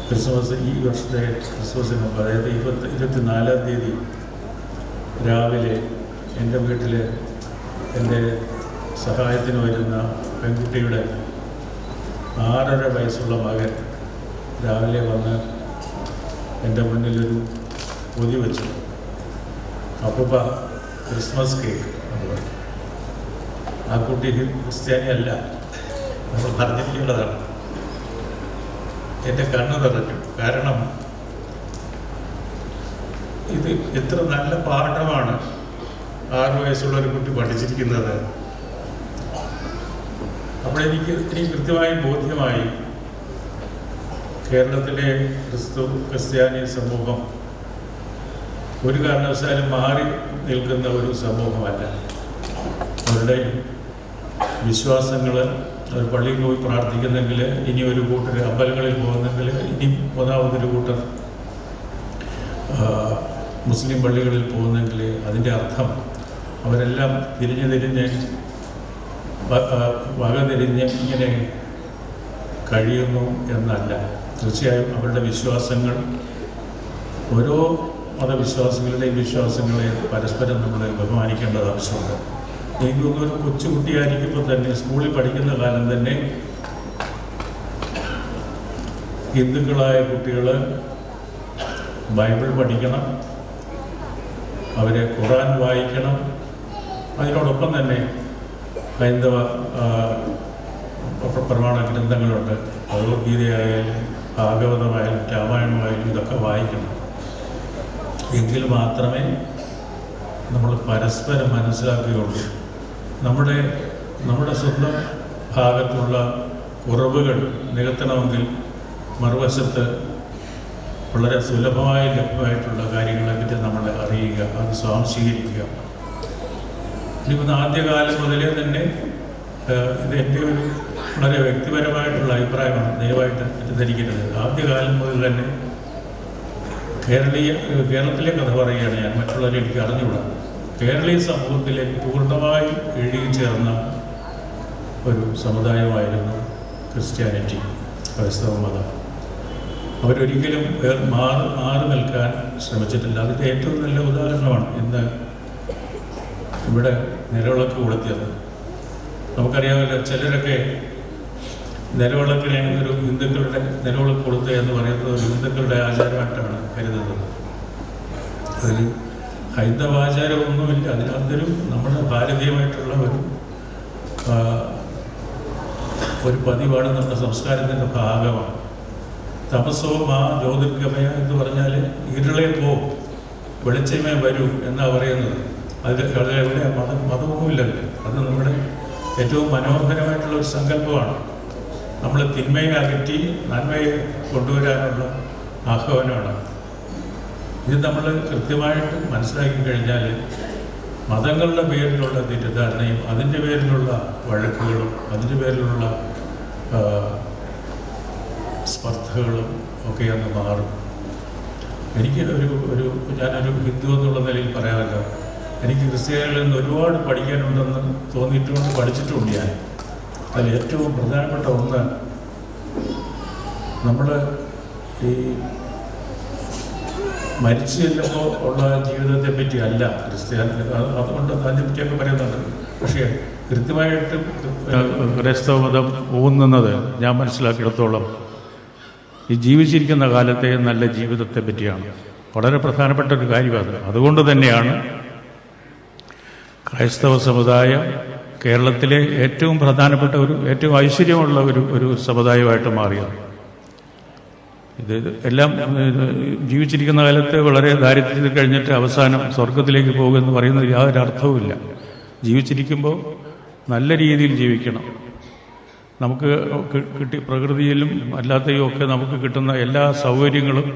ക്രിസ്മസ്, ഈ വർഷത്തെ ക്രിസ്മസിന് മുമ്പ്, അതായത് 24-ാം തീയതി രാവിലെ എൻ്റെ വീട്ടിൽ എൻ്റെ സഹായത്തിന് വരുന്ന പെൺകുട്ടിയുടെ 6.5 വയസ്സുള്ള മകൻ രാവിലെ വന്ന് എൻ്റെ മുന്നിലൊരു പൊതി വെച്ചു. അപ്പൂപ്പ, ക്രിസ്മസ് കേക്ക് എന്ന് പറഞ്ഞു. ആ കുട്ടി ക്രിസ്ത്യാനിയല്ല, നമ്മൾ പറഞ്ഞിട്ടുള്ളതാണ്. എൻ്റെ കണ്ണ് നിറഞ്ഞു. കാരണം ഇത് എത്ര നല്ല പാഠമാണ് 6 വയസ്സുള്ള ഒരു കുട്ടി പഠിച്ചിരിക്കുന്നത്. അപ്പോൾ എനിക്ക് കൃത്യമായി ബോധ്യമായി, കേരളത്തിലെ ക്രിസ്ത്യാനി സമൂഹം ഒരു കാരണവശാലും മാറി നിൽക്കുന്ന ഒരു സമൂഹമല്ല. അവരുടെ വിശ്വാസങ്ങൾ, അവർ പള്ളിയിൽ പോയി പ്രാർത്ഥിക്കുന്നെങ്കിൽ, ഇനി ഒരു കൂട്ടർ അമ്പലങ്ങളിൽ പോകുന്നെങ്കിൽ, ഇനി മൂന്നാമതൊരു കൂട്ടർ മുസ്ലിം പള്ളികളിൽ പോകുന്നെങ്കിൽ, അതിൻ്റെ അർത്ഥം അവരെല്ലാം തിരിഞ്ഞ് വകതിരിഞ്ഞ് ഇങ്ങനെ കഴിയുന്നു എന്നല്ല. തീർച്ചയായും അവരുടെ വിശ്വാസങ്ങൾ, ഓരോ മതവിശ്വാസികളുടെയും വിശ്വാസങ്ങളെ പരസ്പരം നമ്മൾ ബഹുമാനിക്കേണ്ടത് ആവശ്യമുണ്ട്. എനിക്ക് തോന്നുന്നു, ഒരു കൊച്ചുകുട്ടിയായിരിക്കുമ്പോൾ തന്നെ, സ്കൂളിൽ പഠിക്കുന്ന കാലം തന്നെ ഹിന്ദുക്കളായ കുട്ടികൾ ബൈബിൾ പഠിക്കണം, അവരെ ഖുർആൻ വായിക്കണം. അതിനോടൊപ്പം തന്നെ ഹൈന്ദവ പ്രമാണ ഗ്രന്ഥങ്ങളുണ്ട്, ഭഗവത്ഗീതയായാലും ഭാഗവതമായാലും രാമായണമായാലും ഇതൊക്കെ വായിക്കണം. എങ്കിൽ മാത്രമേ നമ്മൾ പരസ്പരം മനസ്സിലാക്കുകയുള്ളൂ. നമ്മുടെ സ്വന്തം ഭാഗത്തുള്ള കുറവുകൾ നികത്തണമെങ്കിൽ മറുവശത്ത് വളരെ സുലഭമായി ലഭ്യമായിട്ടുള്ള കാര്യങ്ങളെപ്പറ്റി നമ്മൾ അറിയുക, അത് സ്വാംശീകരിക്കുക. ഇനിയിപ്പോൾ ആദ്യകാലം മുതലേ തന്നെ, ഇത് എൻ്റെ ഒരു വളരെ വ്യക്തിപരമായിട്ടുള്ള അഭിപ്രായമാണ്, ദയവായിട്ട് തെറ്റിദ്ധരിക്കരുത്. ആദ്യകാലം മുതൽ തന്നെ കേരളത്തിലെ കഥ പറയുകയാണ് ഞാൻ, മറ്റുള്ളവരെ എനിക്ക് അറിഞ്ഞുകൂടാ. കേരളീയ സമൂഹത്തിലേക്ക് പൂർണ്ണമായി ഇഴുകിച്ചേർന്ന ഒരു സമുദായമായിരുന്നു ക്രിസ്ത്യാനിറ്റി, ക്രൈസ്തവ മതം. അവരൊരിക്കലും മാറി നിൽക്കാൻ ശ്രമിച്ചിട്ടില്ല. അതിൻ്റെ ഏറ്റവും നല്ല ഉദാഹരണമാണ് ഇന്ന് ഇവിടെ നിലവിളക്ക് കൊളുത്തിയത്. നമുക്കറിയാമല്ലോ, ചിലരൊക്കെ നിലവിളക്കിനെ ഒരു ഹിന്ദുക്കളുടെ നിലവിളക്ക് കൊളുത്തുക എന്ന് പറയുന്നത് ഒരു ഹിന്ദുക്കളുടെ ആചാരമായിട്ടാണ് കരുതുന്നത്. അതിൽ ഹൈന്ദവാചാരമൊന്നുമില്ല. അതിനകത്തൊരു നമ്മുടെ ഭാരതീയമായിട്ടുള്ള ഒരു പതിവാണ്, നമ്മുടെ സംസ്കാരത്തിൻ്റെ ഭാഗമാണ്. തപസ്സോ മാ ജ്യോതിർഗമയ എന്ന് പറഞ്ഞാൽ ഇരുളെ പോ വെളിച്ചമേ വരൂ എന്നാണ് പറയുന്നത്. എവിടെ മതമൊന്നുമില്ല. അത് നമ്മുടെ ഏറ്റവും മനോഹരമായിട്ടുള്ള ഒരു സങ്കല്പമാണ്. നമ്മൾ തിന്മയെ അകറ്റി നന്മയെ കൊണ്ടുവരാനുള്ള ആഹ്വാനമാണ്. ഇത് നമ്മൾ കൃത്യമായിട്ട് മനസ്സിലാക്കി കഴിഞ്ഞാൽ മതങ്ങളുടെ പേരിലുള്ള തെറ്റിദ്ധാരണയും അതിൻ്റെ പേരിലുള്ള വഴക്കുകളും അതിൻ്റെ പേരിലുള്ള സ്പർദ്ധകളും ഒക്കെ ഒന്ന് മാറും. എനിക്ക് ഞാനൊരു ഹിന്ദു എന്നുള്ള നിലയിൽ പറയാമല്ലോ, എനിക്ക് ക്രിസ്ത്യാനികളിൽ നിന്ന് ഒരുപാട് പഠിക്കാനുണ്ടെന്ന് തോന്നിയിട്ടുണ്ട്, പഠിച്ചിട്ടുണ്ട് ഞാൻ. അതിൽ ഏറ്റവും പ്രധാനപ്പെട്ട ഒന്ന്, നമ്മൾ ഈ മരിച്ചു ചെല്ലുമ്പോൾ ഉള്ള ജീവിതത്തെ പറ്റി അല്ല ക്രിസ്ത്യാനി, അതുകൊണ്ട് അതിനെ പറ്റിയൊക്കെ പറയുന്നുണ്ട്. പക്ഷേ കൃത്യമായിട്ടും ക്രൈസ്തവ മതം ഊന്നുന്നത് ഞാൻ മനസ്സിലാക്കിയിടത്തോളം ഈ ജീവിച്ചിരിക്കുന്ന കാലത്തെ നല്ല ജീവിതത്തെ പറ്റിയാണ്. വളരെ പ്രധാനപ്പെട്ട ഒരു കാര്യമാണ്. അതുകൊണ്ട് തന്നെയാണ് ക്രൈസ്തവ സമുദായം കേരളത്തിലെ ഏറ്റവും പ്രധാനപ്പെട്ട ഏറ്റവും ഐശ്വര്യമുള്ള ഒരു സമുദായമായിട്ട് മാറിയത്. ഇത് എല്ലാം ജീവിച്ചിരിക്കുന്ന കാലത്ത് വളരെ ദാരിദ്ര്യത്തിൽ കഴിഞ്ഞിട്ട് അവസാനം സ്വർഗത്തിലേക്ക് പോകുമെന്ന് പറയുന്നത് യാതൊരു അർത്ഥവുമില്ല. ജീവിച്ചിരിക്കുമ്പോൾ നല്ല രീതിയിൽ ജീവിക്കണം. നമുക്ക് പ്രകൃതിയിലും അല്ലാത്തയും ഒക്കെ നമുക്ക് കിട്ടുന്ന എല്ലാ സൗകര്യങ്ങളും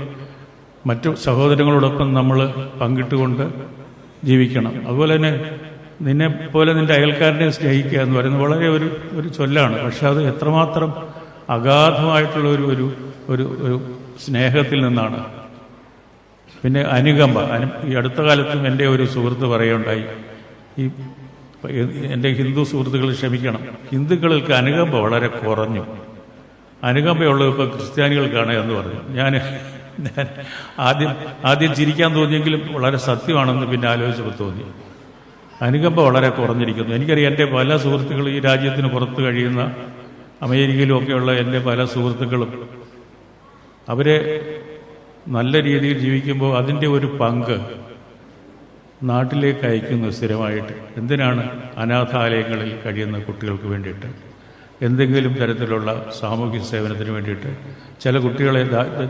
മറ്റു സഹോദരങ്ങളോടൊപ്പം നമ്മൾ പങ്കിട്ടുകൊണ്ട് ജീവിക്കണം. അതുപോലെ തന്നെ നിന്നെ പോലെ നിൻ്റെ അയൽക്കാരനെ സ്നേഹിക്കുക എന്ന് പറയുന്നത് വളരെ ഒരു ചൊല്ലാണ്. പക്ഷെ അത് എത്രമാത്രം അഗാധമായിട്ടുള്ള ഒരു സ്നേഹത്തിൽ നിന്നാണ്. പിന്നെ അനുകമ്പ. ഈ അടുത്ത കാലത്തും എൻ്റെ ഒരു സുഹൃത്ത് പറയുകയുണ്ടായി, ഈ എൻ്റെ ഹിന്ദു സുഹൃത്തുക്കൾ ക്ഷമിക്കണം, ഹിന്ദുക്കൾക്ക് അനുകമ്പ വളരെ കുറഞ്ഞു, അനുകമ്പയുള്ളത് ഇപ്പോൾ ക്രിസ്ത്യാനികൾക്കാണ് എന്ന് പറഞ്ഞു. ഞാൻ ആദ്യം ചിരിക്കാൻ തോന്നിയെങ്കിലും വളരെ സത്യമാണെന്ന് പിന്നെ ആലോചിച്ചപ്പോൾ തോന്നി. അനുകമ്പ വളരെ കുറഞ്ഞിരിക്കുന്നു. എനിക്കറിയാം, എൻ്റെ പല സുഹൃത്തുക്കൾ ഈ രാജ്യത്തിന് പുറത്ത് കഴിയുന്ന അമേരിക്കയിലും ഒക്കെയുള്ള എൻ്റെ പല സുഹൃത്തുക്കളും അവരെ നല്ല രീതിയിൽ ജീവിക്കുമ്പോൾ അതിൻ്റെ ഒരു പങ്ക് നാട്ടിലേക്ക് അയക്കുന്നു സ്ഥിരമായിട്ട്. എന്തിനാണ്? അനാഥാലയങ്ങളിൽ കഴിയുന്ന കുട്ടികൾക്ക് വേണ്ടിയിട്ട്, എന്തെങ്കിലും തരത്തിലുള്ള സാമൂഹ്യ സേവനത്തിന് വേണ്ടിയിട്ട്. ചില കുട്ടികളെ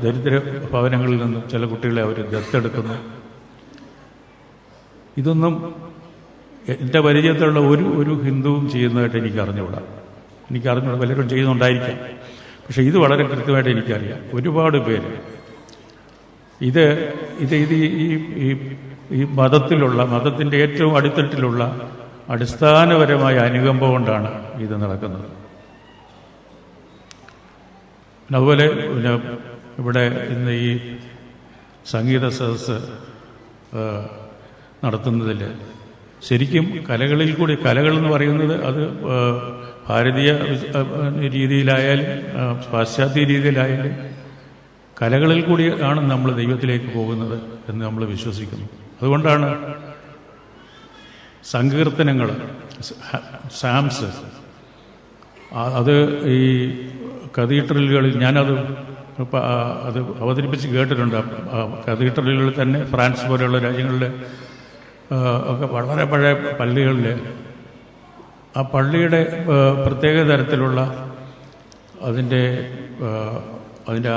ദരിദ്ര ഭവനങ്ങളിൽ നിന്ന് ചില കുട്ടികളെ അവർ ദത്തെടുക്കുന്നു. ഇതൊന്നും എൻ്റെ പരിചയത്തിലുള്ള ഒരു ഹിന്ദുവും ചെയ്യുന്നതായിട്ട് എനിക്കറിഞ്ഞുകൂടാ. പലരും ചെയ്യുന്നുണ്ടായിരിക്കാം. പക്ഷേ ഇത് വളരെ കൃത്യമായിട്ട് എനിക്കറിയാം. ഒരുപാട് പേര് ഈ മതത്തിൻ്റെ ഏറ്റവും അടിത്തട്ടിലുള്ള അടിസ്ഥാനപരമായ അനുകമ്പ കൊണ്ടാണ് ഇത് നടക്കുന്നത്. അതുപോലെ ഇവിടെ ഇന്ന് ഈ സംഗീത സദസ്സ് നടത്തുന്നതിൽ ശരിക്കും കലകൾ എന്ന് പറയുന്നത് അത് ഭാരതീയ രീതിയിലായാലും പാശ്ചാത്യ രീതിയിലായാലും കലകളിൽ കൂടിയാണ് നമ്മൾ ദൈവത്തിലേക്ക് പോകുന്നത് എന്ന് നമ്മൾ വിശ്വസിക്കുന്നു. അതുകൊണ്ടാണ് സങ്കീർത്തനങ്ങൾ, സാംസ്, അത് ഈ കത്തീഡ്രലുകളിൽ ഞാനത് അവതരിപ്പിച്ച് കേട്ടിട്ടുണ്ട്. കത്തീഡ്രലുകളിൽ തന്നെ ഫ്രാൻസ് പോലെയുള്ള രാജ്യങ്ങളിൽ ഒക്കെ വളരെ പഴയ പള്ളികളിൽ ആ പള്ളിയുടെ പ്രത്യേക തരത്തിലുള്ള അതിൻ്റെ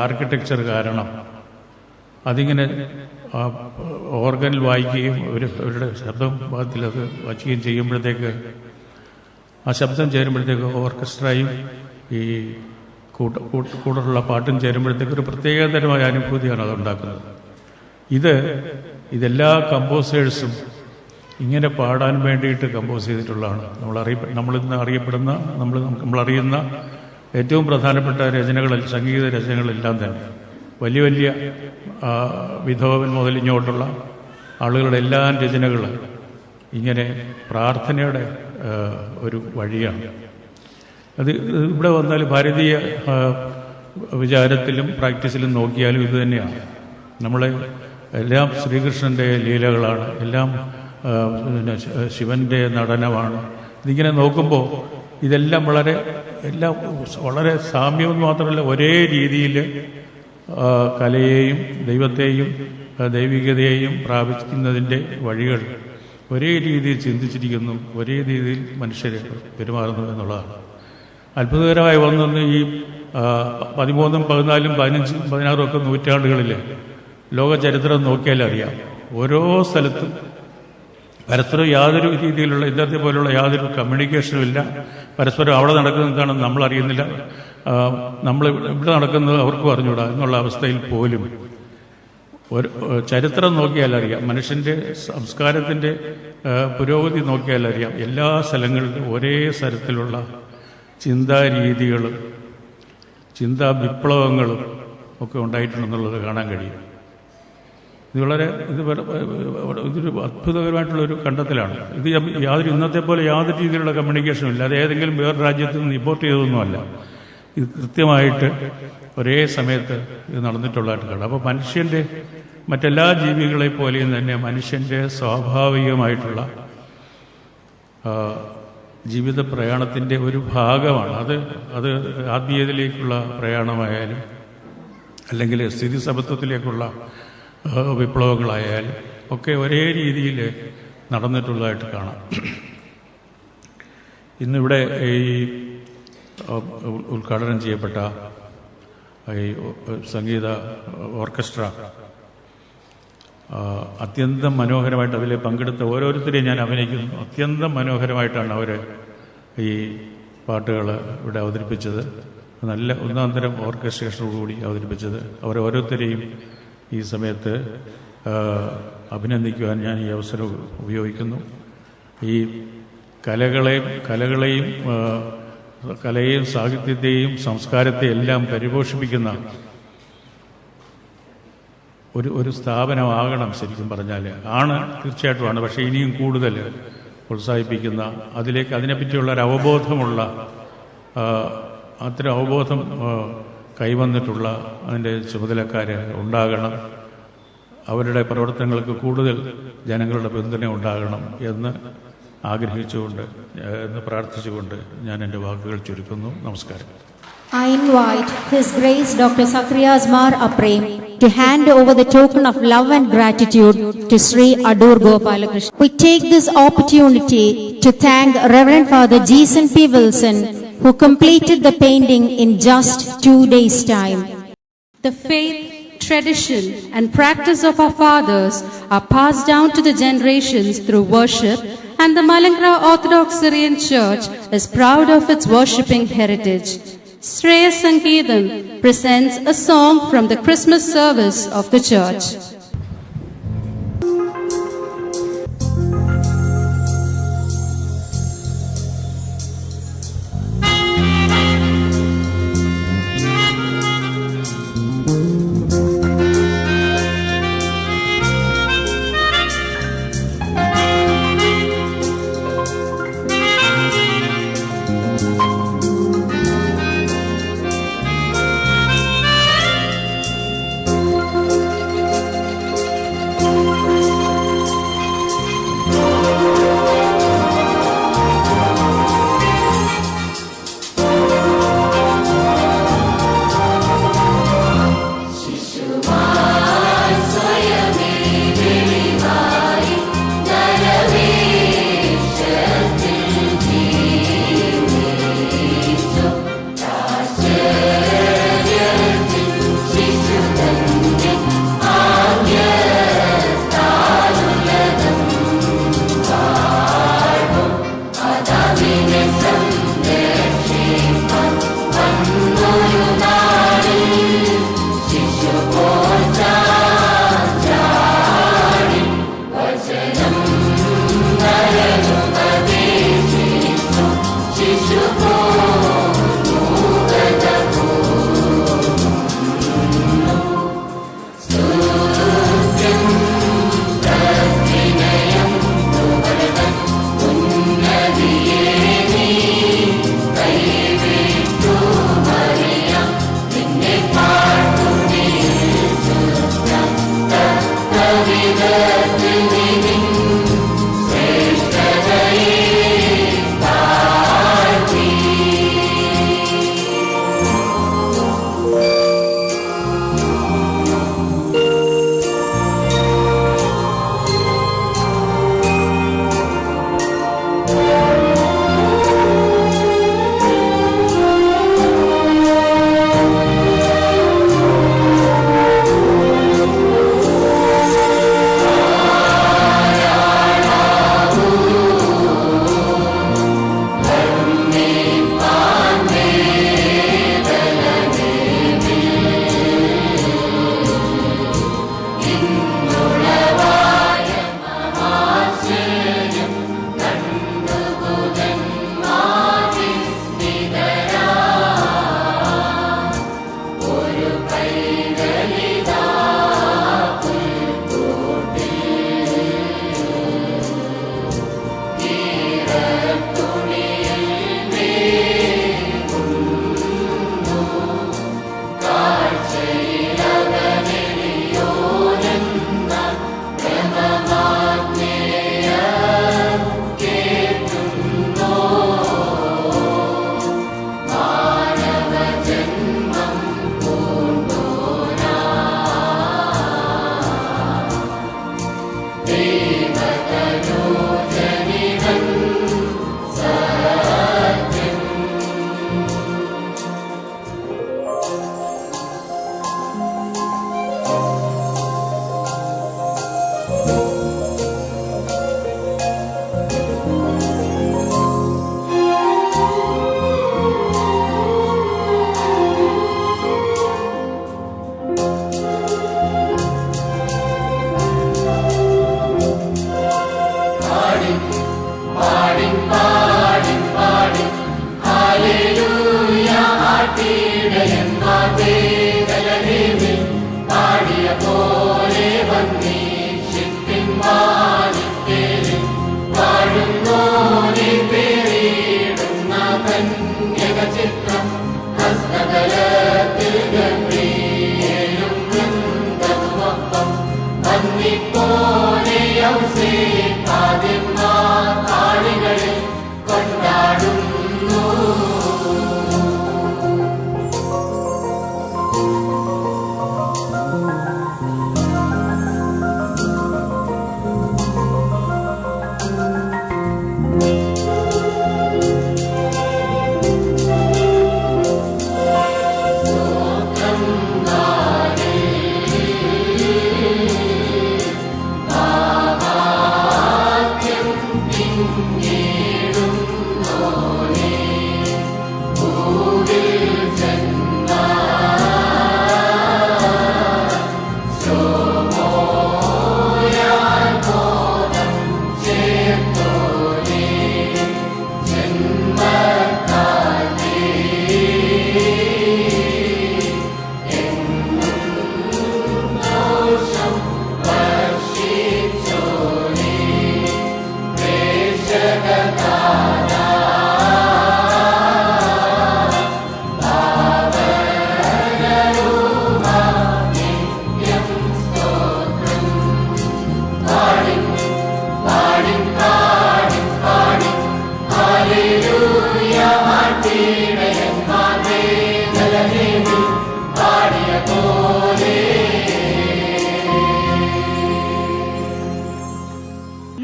ആർക്കിടെക്ചർ കാരണം അതിങ്ങനെ ഓർഗനിൽ വായിക്കുകയും അവരുടെ ശബ്ദത്തിൽ അത് വായിക്കുകയും ചെയ്യുമ്പോഴത്തേക്ക് ആ ശബ്ദം ചേരുമ്പോഴത്തേക്ക് ഓർക്കസ്ട്രയും ഈ കൂടെയുള്ള പാട്ടും ചേരുമ്പോഴത്തേക്ക് ഒരു പ്രത്യേകതരമായ അനുഭൂതിയാണ് അതുണ്ടാക്കുന്നത്. ഇതെല്ലാ കമ്പോസേഴ്സും ഇങ്ങനെ പാടാൻ വേണ്ടിയിട്ട് കമ്പോസ് ചെയ്തിട്ടുള്ളതാണ്. നമ്മളിന്ന് അറിയപ്പെടുന്ന നമ്മളറിയുന്ന ഏറ്റവും പ്രധാനപ്പെട്ട സംഗീത രചനകളെല്ലാം തന്നെ വലിയ വലിയ ബീഥോവൻ മുതൽ ഇങ്ങോട്ടുള്ള ആളുകളുടെ എല്ലാ രചനകൾ ഇങ്ങനെ പ്രാർത്ഥനയുടെ ഒരു വഴിയാണ്. അത് ഇവിടെ വന്നാൽ ഭാരതീയ വിചാരത്തിലും പ്രാക്ടീസിലും നോക്കിയാലും ഇത് തന്നെയാണ്. നമ്മളെ എല്ലാം ശ്രീകൃഷ്ണൻ്റെ ലീലകളാണ്, എല്ലാം ശിവൻ്റെ നടനമാണ്. ഇതിങ്ങനെ നോക്കുമ്പോൾ ഇതെല്ലാം വളരെ സാമ്യമെന്ന് മാത്രമല്ല, ഒരേ രീതിയിൽ കലയെയും ദൈവത്തെയും ദൈവികതയെയും പ്രാപിക്കുന്നതിൻ്റെ വഴികൾ ഒരേ രീതിയിൽ ചിന്തിച്ചിരിക്കുന്നു, ഒരേ രീതിയിൽ മനുഷ്യരെ പെരുമാറുന്നു എന്നുള്ളതാണ് അത്ഭുതകരമായി വന്നെന്ന്. ഈ 13, 14, 15, 16 ഒക്കെ നൂറ്റാണ്ടുകളിൽ ലോക ചരിത്രം നോക്കിയാൽ അറിയാം. ഓരോ സ്ഥലത്തും പരസ്പരം യാതൊരു രീതിയിലുള്ള ഇന്നത്തെ പോലുള്ള യാതൊരു കമ്മ്യൂണിക്കേഷനും ഇല്ല. പരസ്പരം അവിടെ നടക്കുന്നത് എന്താണെന്ന് നമ്മൾ അറിയുന്നില്ല, നമ്മൾ ഇവിടെ നടക്കുന്നത് അവർക്കും അറിഞ്ഞുകൂടാ എന്നുള്ള അവസ്ഥയിൽ പോലും ഒരു ചരിത്രം നോക്കിയാൽ അറിയാം, മനുഷ്യൻ്റെ സംസ്കാരത്തിൻ്റെ പുരോഗതി നോക്കിയാൽ അറിയാം, എല്ലാ സ്ഥലങ്ങളിലും ഒരേ തരത്തിലുള്ള ചിന്താരീതികളും ചിന്താ വിപ്ലവങ്ങളും ഒക്കെ ഉണ്ടായിട്ടുണ്ടെന്നുള്ളത് കാണാൻ കഴിയും. ഇതൊരു അത്ഭുതകരമായിട്ടുള്ളൊരു കണ്ടെത്തലാണ്. ഇന്നത്തെ പോലെ യാതൊരു രീതിയിലുള്ള കമ്മ്യൂണിക്കേഷനും ഇല്ല. അത് ഏതെങ്കിലും വേറെ രാജ്യത്ത് നിന്ന് ഇമ്പോർട്ട് ചെയ്തതൊന്നുമല്ല. ഇത് കൃത്യമായിട്ട് ഒരേ സമയത്ത് ഇത് നടന്നിട്ടുള്ളതായിട്ട് കാണാം. അപ്പോൾ മനുഷ്യൻ്റെ മറ്റെല്ലാ ജീവികളെ പോലെയും തന്നെ മനുഷ്യൻ്റെ സ്വാഭാവികമായിട്ടുള്ള ജീവിത പ്രയാണത്തിൻ്റെ ഒരു ഭാഗമാണ് അത് ആത്മീയതയിലേക്കുള്ള പ്രയാണമായാലും അല്ലെങ്കിൽ സ്ഥിതിസമത്വത്തിലേക്കുള്ള വിപ്ലവങ്ങളായാലും ഒക്കെ ഒരേ രീതിയിൽ നടന്നിട്ടുള്ളതായിട്ട് കാണാം. ഇന്നിവിടെ ഈ ഉദ്ഘാടനം ചെയ്യപ്പെട്ട ഈ സംഗീത ഓർക്കസ്ട്ര അത്യന്തം മനോഹരമായിട്ട് അതിൽ പങ്കെടുത്ത ഓരോരുത്തരെയും ഞാൻ അഭിനയിക്കുന്നു. അത്യന്തം മനോഹരമായിട്ടാണ് അവർ ഈ പാട്ടുകൾ ഇവിടെ അവതരിപ്പിച്ചത്. നല്ല ഒന്നാന്തരം ഓർക്കസ്ട്രേഷനോടുകൂടി അവതരിപ്പിച്ചത്. അവർ ഓരോരുത്തരെയും ഈ സമയത്ത് അഭിനന്ദിക്കുവാൻ ഞാൻ ഈ അവസരം ഉപയോഗിക്കുന്നു. ഈ കലയെയും സാഹിത്യത്തെയും സംസ്കാരത്തെയും എല്ലാം പരിപോഷിപ്പിക്കുന്ന ഒരു സ്ഥാപനമാകണം ശരിക്കും പറഞ്ഞാൽ. തീർച്ചയായിട്ടും ആണ്. പക്ഷേ ഇനിയും കൂടുതൽ പ്രോത്സാഹിപ്പിക്കുന്ന അതിനെപ്പറ്റിയുള്ള ഒരു അവബോധമുള്ള അത്തരം അവബോധം കൈവന്നിട്ടുള്ള അതിൻ്റെ ചുമതലക്കാർ ഉണ്ടാകണം. അവരുടെ പ്രവർത്തനങ്ങൾക്ക് കൂടുതൽ ജനങ്ങളുടെ പിന്തുണ ഉണ്ടാകണം എന്ന് ആഗ്രഹിച്ചുകൊണ്ട് എന്ന് പ്രാർത്ഥിച്ചുകൊണ്ട് ഞാൻ എൻ്റെ വാക്കുകൾ ചുരുക്കുന്നു. നമസ്കാരം. I invite His Grace Dr. Zacharias Mar Aprem to hand over the token of love and gratitude to Sri Adur Gopalakrishna. We take this opportunity to thank Reverend Father Jason P. Wilson, who completed the painting in just 2 days' time. The faith, tradition, and practice of our fathers are passed down to the generations through worship, and the Malankara Orthodox Syrian Church is proud of its worshipping heritage. Shreyas Sangeetham presents a song from the Christmas service of the church.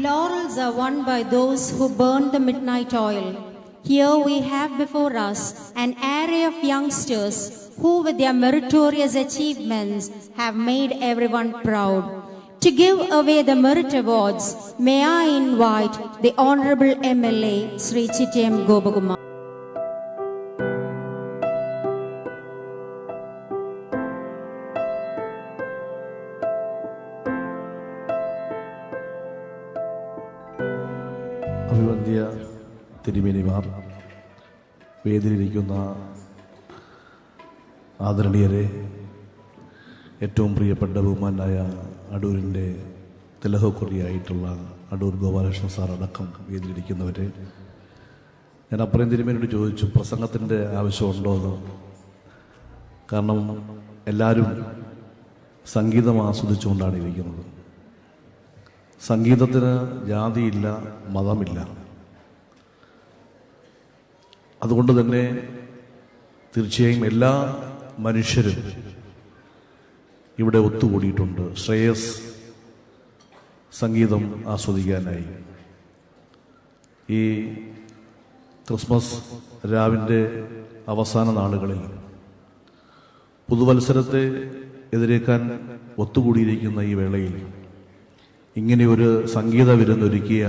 Laurels are won by those who burn the midnight oil. Here we have before us an array of youngsters who, with their meritorious achievements, have made everyone proud. To give away the merit awards, may I invite the Honorable MLA, Sri Chittayam Gopakumar. അഭിവന്ദ്യ തിരുമേനിമാർ, വേദിയിലിരിക്കുന്ന ആദരണീയരെ, ഏറ്റവും പ്രിയപ്പെട്ട ബഹുമാനായ അടൂരിൻ്റെ തിലഹക്കുറിയായിട്ടുള്ള Adoor Gopalakrishnan sir അടക്കം വേദിയിലിരിക്കുന്നവരെ, ഞാൻ അപ്പുറം തിരുമേനോട് ചോദിച്ചു പ്രസംഗത്തിൻ്റെ ആവശ്യമുണ്ടോ എന്ന്. കാരണം എല്ലാവരും സംഗീതം ആസ്വദിച്ചുകൊണ്ടാണ് ഇരിക്കുന്നത്. സംഗീതത്തിന് ജാതിയില്ല, മതമില്ല. അതുകൊണ്ട് തന്നെ തീർച്ചയായും എല്ലാ മനുഷ്യരും ഇവിടെ ഒത്തുകൂടിയിട്ടുണ്ട് ശ്രേയസ് സംഗീതം ആസ്വദിക്കാനായി. ഈ ക്രിസ്മസ് രാവിൻ്റെ അവസാന നാളുകളിൽ പുതുവത്സരത്തെ എതിരേക്കാൻ ഒത്തുകൂടിയിരിക്കുന്ന ഈ വേളയിൽ ഇങ്ങനെയൊരു സംഗീത വിരുന്നൊരുക്കിയ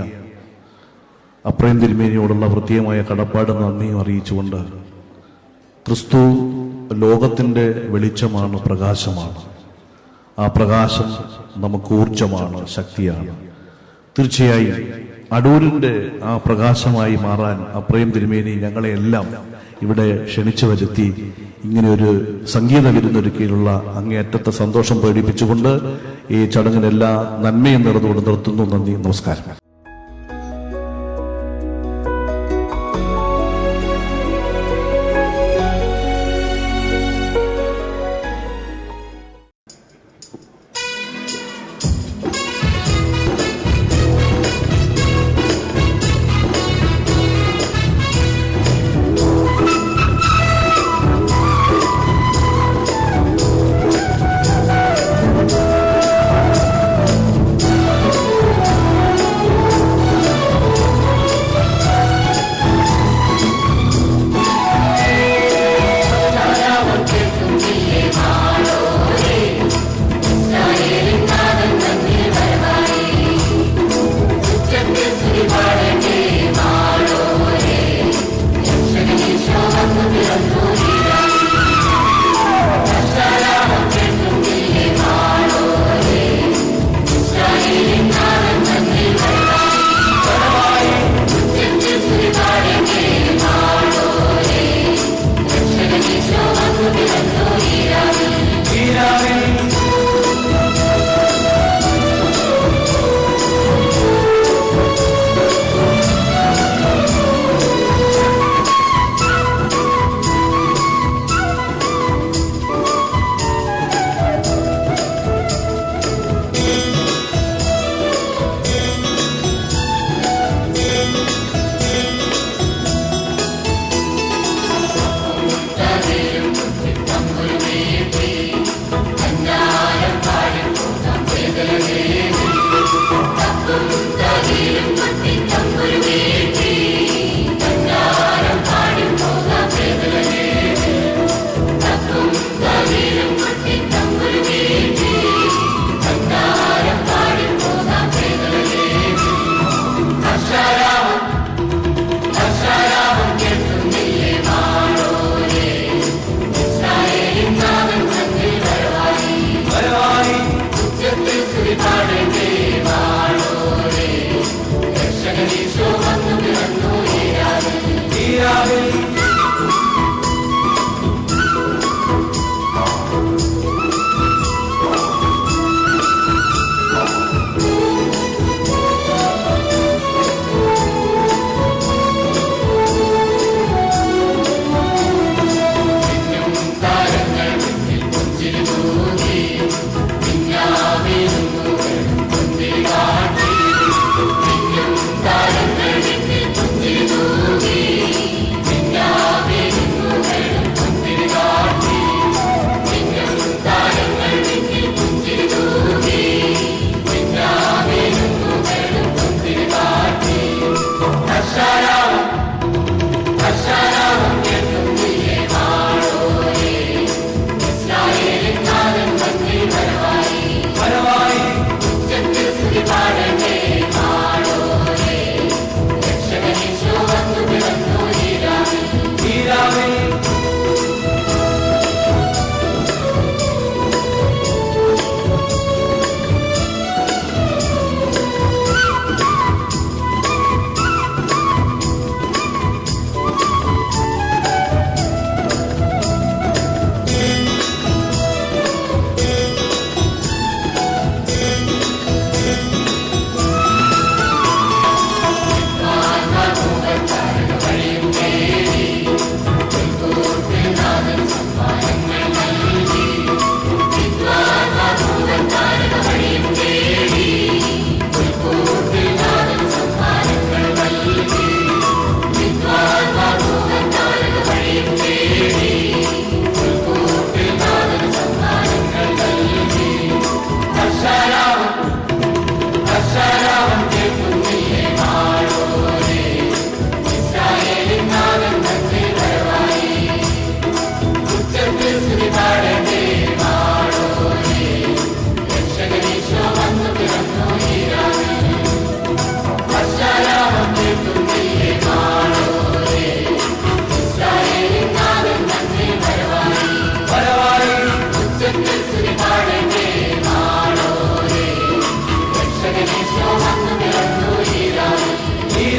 അപ്രയം തിരുമേനിയോടുള്ള പ്രത്യേകമായ കടപ്പാട് നന്ദിയും അറിയിച്ചുകൊണ്ട്, ക്രിസ്തു ലോകത്തിൻ്റെ വെളിച്ചമാണ്, പ്രകാശമാണ്. ആ പ്രകാശം നമുക്ക് ഊർജമാണ്, ശക്തിയാണ്. തീർച്ചയായും അടൂരിൻ്റെ ആ പ്രകാശമായി മാറാൻ അപ്രയം തിരുമേനി ഞങ്ങളെയെല്ലാം ഇവിടെ ക്ഷണിച്ചു വരുത്തി ഇങ്ങനെയൊരു സംഗീത വിരുന്നൊരുക്കിയുള്ള അങ്ങേയറ്റത്തെ സന്തോഷം പ്രകടിപ്പിച്ചുകൊണ്ട് ഈ ചടങ്ങിനെല്ലാ നന്മയും നേർന്നുകൊണ്ട് നിർത്തുന്നു. നന്ദി, നമസ്കാരം.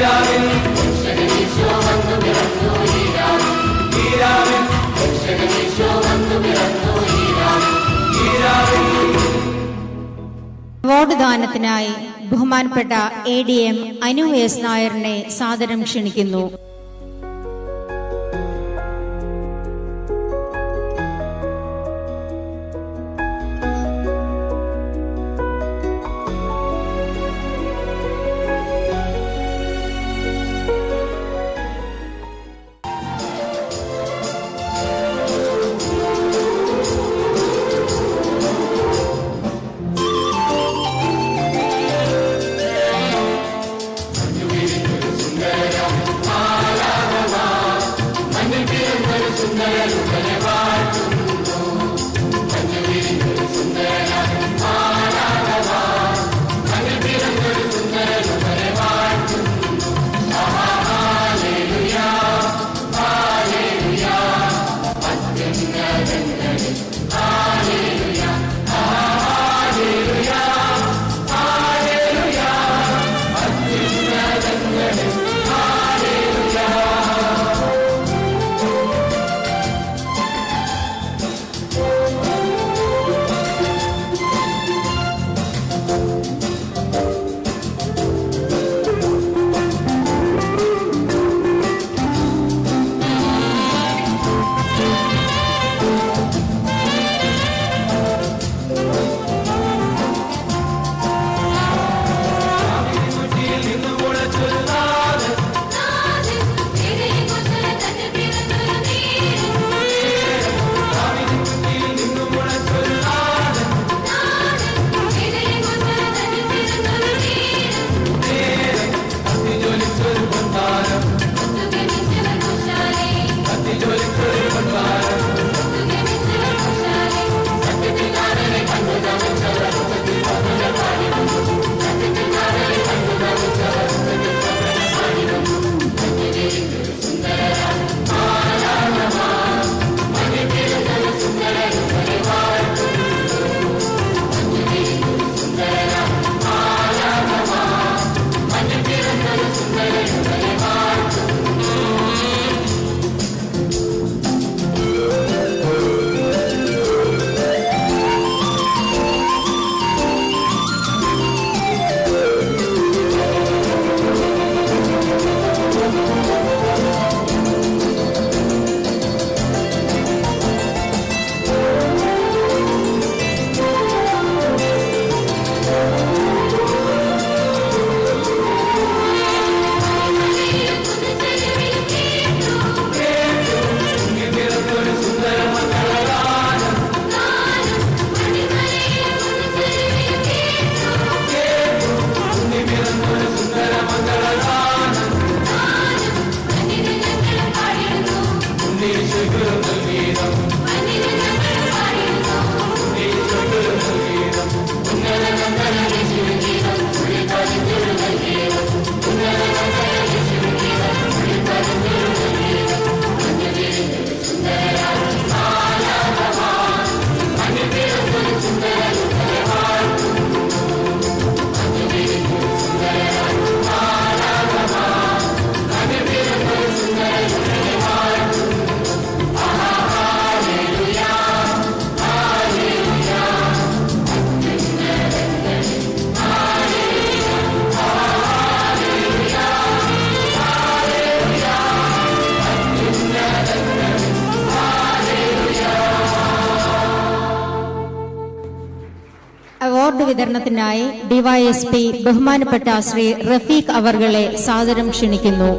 ഈരാവിൽ രക്ഷകനീശോ വന്നു പിറന്നു ഈരാവിൽ ഈരാവിൽ രക്ഷകനീശോ വന്നു പിറന്നു ഈരാവിൽ ഈരാവിൽ. അവാർഡ് ദാനത്തിനായി ബഹുമാനപ്പെട്ട ADM അനു എസ് നായരിനെ സാദരം ക്ഷണിക്കുന്നു. അവാർഡ് വിതരണത്തിനായി DYSP ബഹുമാനപ്പെട്ട ശ്രീ റഫീഖ് അവർകളെ സാദരം ക്ഷണിക്കുന്നു.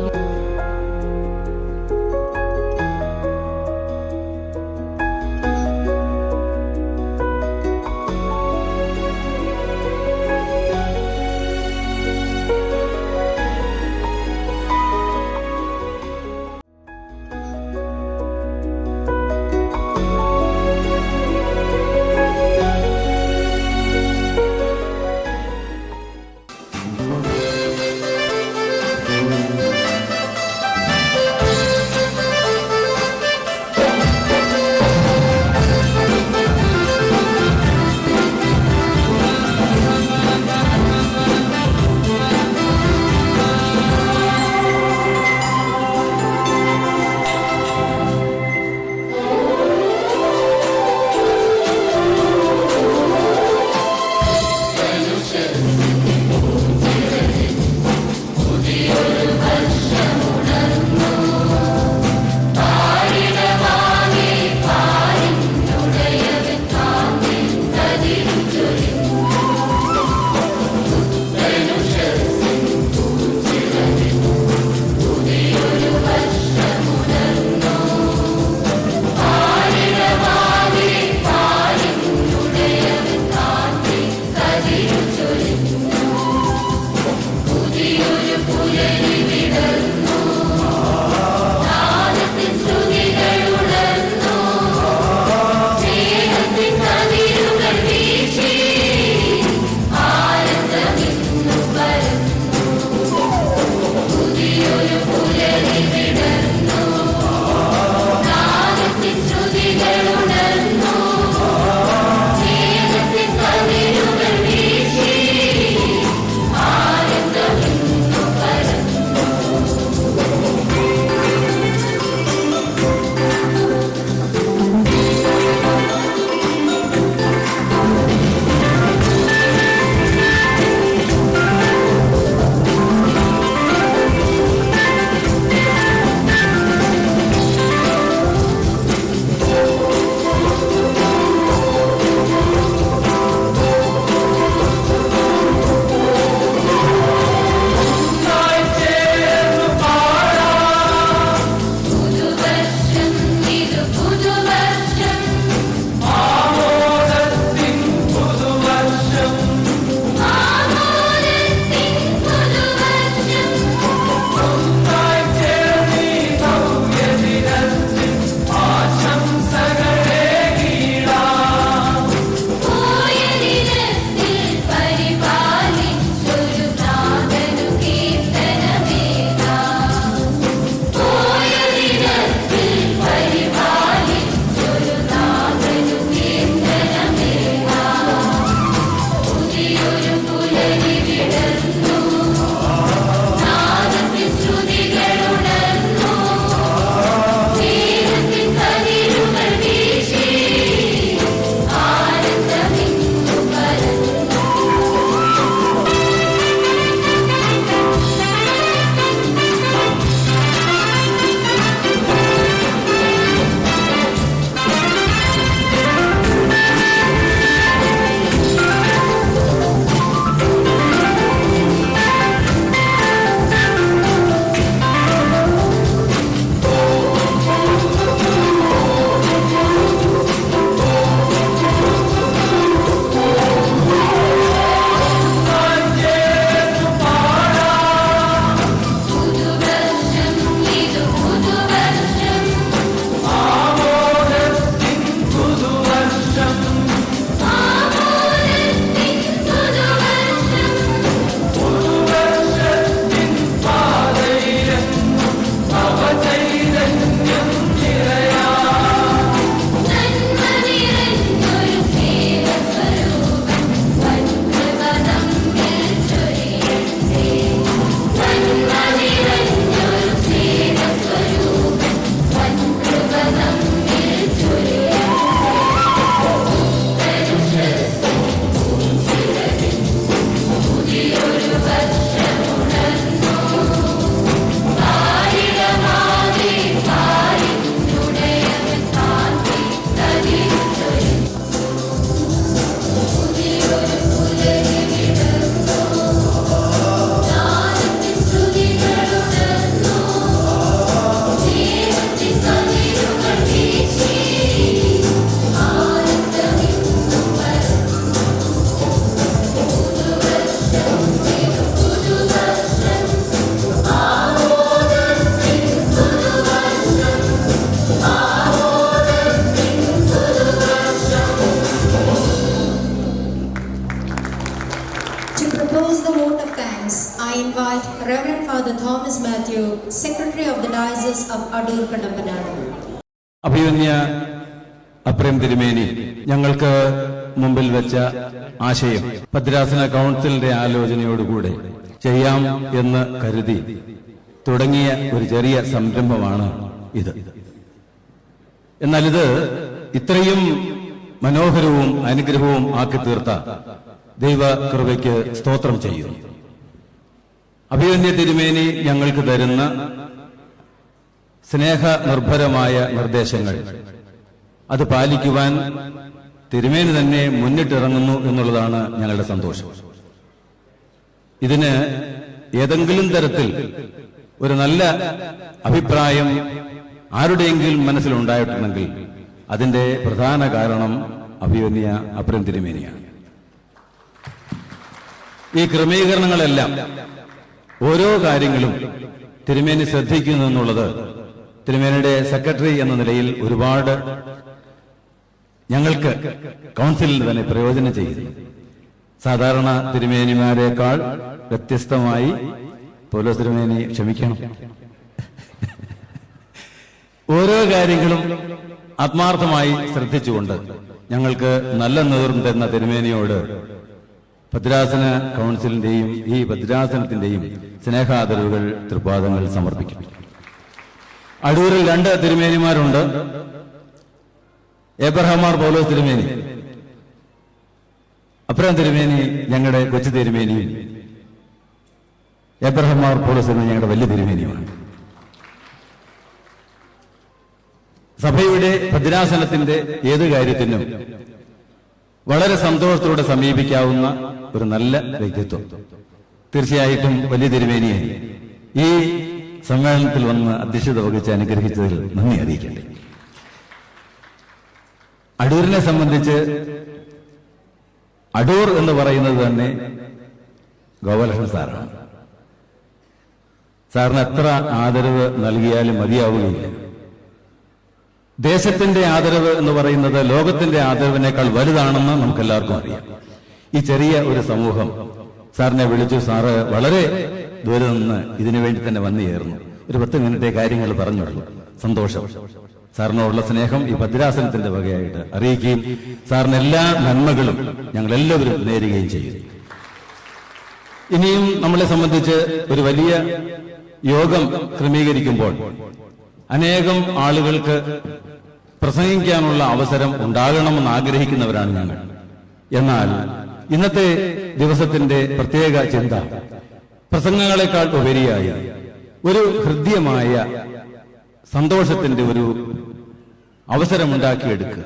Thomas Matthew, Secretary of the Diocese of Adur Kadambanad. അഭിമന്യ അപ്രേം തിരുമേനി ഞങ്ങൾക്ക് മുമ്പിൽ വെച്ച ആശയം ഭദ്രാസന കൗൺസിലിന്റെ ആലോചനയോടുകൂടെ ചെയ്യാം എന്ന് കരുതി തുടങ്ങിയ ഒരു ചെറിയ സംരംഭമാണ് ഇത്. എന്നാൽ ഇത് ഇത്രയും മനോഹരവും അനുഗ്രഹവും ആക്കി തീർത്ത ദൈവകൃപയ്ക്ക് സ്തോത്രം ചെയ്യുന്നു. അഭിമന്യ തിരുമേനി ഞങ്ങൾക്ക് തരുന്ന സ്നേഹനിർഭരമായ നിർദ്ദേശങ്ങൾ അത് പാലിക്കുവാൻ തിരുമേനി തന്നെ മുന്നിട്ടിറങ്ങുന്നു എന്നുള്ളതാണ് ഞങ്ങളുടെ സന്തോഷം. ഇതിന് ഏതെങ്കിലും തരത്തിൽ ഒരു നല്ല അഭിപ്രായം ആരുടെയെങ്കിലും മനസ്സിലുണ്ടായിട്ടുണ്ടെങ്കിൽ അതിന്റെ പ്രധാന കാരണം അഭിമന്യ അപ്രേം തിരുമേനിയാണ്. ഈ ക്രമീകരണങ്ങളെല്ലാം ഓരോ കാര്യങ്ങളും തിരുമേനി ശ്രദ്ധിക്കുന്നു എന്നുള്ളത് തിരുമേനിയുടെ സെക്രട്ടറി എന്ന നിലയിൽ ഒരുപാട് ഞങ്ങൾക്ക് കൗൺസിലിൽ തന്നെ പ്രയോജനം ചെയ്യുന്നു. സാധാരണ തിരുമേനിമാരെക്കാൾ വ്യത്യസ്തമായി പൗലോസ് തിരുമേനി ക്ഷമിക്കണം, ഓരോ കാര്യങ്ങളും ആത്മാർത്ഥമായി ശ്രദ്ധിച്ചുകൊണ്ട് ഞങ്ങൾക്ക് നല്ല നേതൃത്വം തരുന്ന തിരുമേനിയോട് ഭദ്രാസന കൗൺസിലിന്റെയും ഈ ഭദ്രാസനത്തിന്റെയും സ്നേഹാദരവുകൾ തൃപ്പാദങ്ങൾ സമർപ്പിക്കും. അടൂരിൽ 2 തിരുമേനിമാരുണ്ട്. എബ്രഹാം മാർ പൗലോസ് തിരുമേനി, അപ്രേം തിരുമേനി ഞങ്ങളുടെ കൊച്ചു തിരുമേനിയും എബ്രഹാം മാർ പൗലോസ് തിരുമേനി ഞങ്ങളുടെ വലിയ തിരുമേനിയുമാണ്. സഭയുടെ ഭദ്രാസനത്തിന്റെ ഏത് കാര്യത്തിനും വളരെ സന്തോഷത്തോടെ സമീപിക്കാവുന്ന ഒരു നല്ല വ്യക്തിത്വം. തീർച്ചയായിട്ടും വലിയ തിരുമേനിയെ ഈ സമ്മേളനത്തിൽ വന്ന് അധ്യക്ഷത വഹിച്ച് അനുഗ്രഹിച്ചതിൽ നന്ദി അറിയിക്കട്ടെ. അടൂരിനെ സംബന്ധിച്ച് അടൂർ എന്ന് പറയുന്നത് തന്നെ ഗോപാലകൃഷ്ണൻ സാറാണ്. സാറിന് എത്ര ആദരവ് നൽകിയാലും മതിയാവുകയില്ല. ദേശത്തിന്റെ ആദരവ് എന്ന് പറയുന്നത് ലോകത്തിന്റെ ആദരവിനേക്കാൾ വലുതാണെന്ന് നമുക്കെല്ലാവർക്കും അറിയാം. ഈ ചെറിയ ഒരു സമൂഹം സാറിനെ വിളിച്ചു. സാറ് വളരെ ദൂരെ നിന്ന് ഇതിനു വേണ്ടി തന്നെ വന്നു ചേർന്നു. ഒരു 10 മിനിറ്റേ കാര്യങ്ങൾ പറഞ്ഞുള്ളൂ. സന്തോഷം. സാറിനോടുള്ള സ്നേഹം ഈ ഭദ്രാസനത്തിന്റെ വകയായിട്ട് അറിയിക്കുകയും സാറിന് എല്ലാ നന്മകളും ഞങ്ങൾ എല്ലാവരും നേരുകയും ചെയ്യുന്നു. ഇനിയും നമ്മളെ സംബന്ധിച്ച് ഒരു വലിയ യോഗം ക്രമീകരിക്കുമ്പോൾ അനേകം ആളുകൾക്ക് പ്രസംഗിക്കാനുള്ള അവസരം ഉണ്ടാകണമെന്ന് ആഗ്രഹിക്കുന്നവരാണ് ഞങ്ങൾ. എന്നാൽ ഇന്നത്തെ ദിവസത്തിന്റെ പ്രത്യേക ചിന്ത പ്രസംഗങ്ങളെക്കാൾ ഉപരിയായി ഒരു ഹൃദ്യമായ സന്തോഷത്തിന്റെ ഒരു അവസരമുണ്ടാക്കിയെടുക്കുക.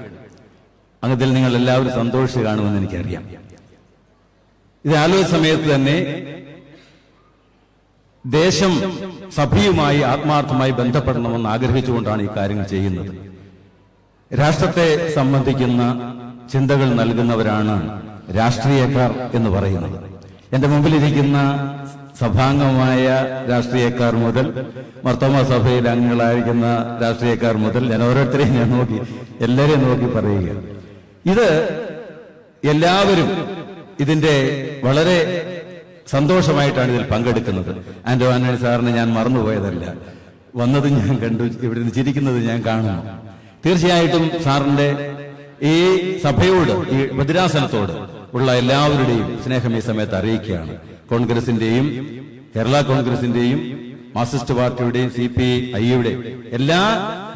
അതിൽ നിങ്ങൾ എല്ലാവരും സന്തോഷിച്ച് കാണുമെന്ന് എനിക്കറിയാം. ഇത് ആലോചന സമയത്ത് തന്നെ ദേശം സഭയുമായി ആത്മാർത്ഥമായി ബന്ധപ്പെടണമെന്ന് ആഗ്രഹിച്ചുകൊണ്ടാണ് ഈ കാര്യങ്ങൾ ചെയ്യുന്നത്. രാഷ്ട്രത്തെ സംബന്ധിക്കുന്ന ചിന്തകൾ നൽകുന്നവരാണ് രാഷ്ട്രീയക്കാർ എന്ന് പറയുന്നത്. എന്റെ മുമ്പിലിരിക്കുന്ന സഭാംഗമായ രാഷ്ട്രീയക്കാർ മുതൽ മർത്തോമ സഭയിൽ അംഗങ്ങളായിരിക്കുന്ന രാഷ്ട്രീയക്കാർ മുതൽ ഞാൻ ഓരോരുത്തരെയും ഞാൻ നോക്കി എല്ലാവരെയും നോക്കി പറയുക, ഇത് എല്ലാവരും ഇതിന്റെ വളരെ സന്തോഷമായിട്ടാണ് ഇതിൽ പങ്കെടുക്കുന്നത്. ആന്റോ ആന്റണി സാറിന് ഞാൻ മറന്നുപോയതല്ല, വന്നത് ഞാൻ കണ്ടു, ഇവിടെ നിന്ന് ചിരിക്കുന്നത് ഞാൻ കാണുന്നു. തീർച്ചയായിട്ടും സാറിന്റെ ഈ സഭയോട്, ഈ ഭദ്രാസനത്തോട് ഉള്ള എല്ലാവരുടെയും സ്നേഹം ഈ സമയത്ത് അറിയിക്കുകയാണ്. കോൺഗ്രസിന്റെയും കേരള കോൺഗ്രസിന്റെയും മാർക്സിസ്റ്റ് പാർട്ടിയുടെയും CPI-യുടെ എല്ലാ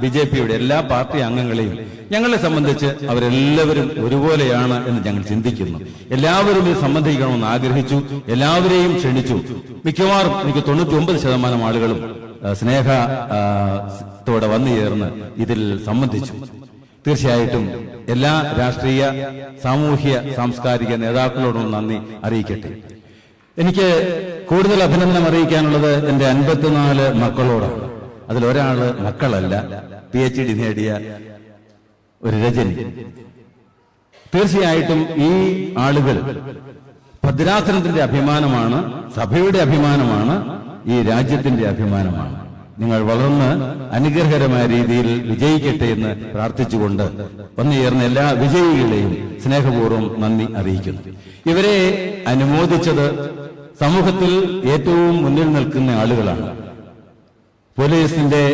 BJP-യുടെ എല്ലാ പാർട്ടി അംഗങ്ങളെയും ഞങ്ങളെ സംബന്ധിച്ച് അവരെല്ലാവരും ഒരുപോലെയാണ് എന്ന് ഞങ്ങൾ ചിന്തിക്കുന്നു. എല്ലാവരും ഇത് സംബന്ധിക്കണമെന്ന് ആഗ്രഹിച്ചു, എല്ലാവരെയും ക്ഷണിച്ചു. മിക്കവാറും എനിക്ക് 99% ആളുകളും സ്നേഹത്തോടെ വന്നു ചേർന്ന് ഇതിൽ സംബന്ധിച്ചു. തീർച്ചയായിട്ടും എല്ലാ രാഷ്ട്രീയ സാമൂഹ്യ സാംസ്കാരിക നേതാക്കളോടും നന്ദി അറിയിക്കട്ടെ. എനിക്ക് കൂടുതൽ അഭിനന്ദനം അറിയിക്കാനുള്ളത് എന്റെ 54 മക്കളോടാണ്. അതിലൊരാള് മക്കളല്ല, PhD നേടിയ ഒരു രജനി. തീർച്ചയായിട്ടും ഈ ആളുകൾ ഭദ്രാസനത്തിന്റെ അഭിമാനമാണ്, സഭയുടെ അഭിമാനമാണ്, ഈ രാജ്യത്തിന്റെ അഭിമാനമാണ്. നിങ്ങൾ വളർന്ന് അനുഗ്രഹകരമായ രീതിയിൽ വിജയിക്കട്ടെ എന്ന് പ്രാർത്ഥിച്ചുകൊണ്ട് വന്നുചേർന്ന എല്ലാ വിജയികളെയും സ്നേഹപൂർവ്വം നന്ദി അറിയിക്കുന്നു. ഇവരെ അനുമോദിച്ചത് സമൂഹത്തിൽ ഏറ്റവും മുന്നിൽ നിൽക്കുന്ന ആളുകളാണ്. പോലീസിന്റെ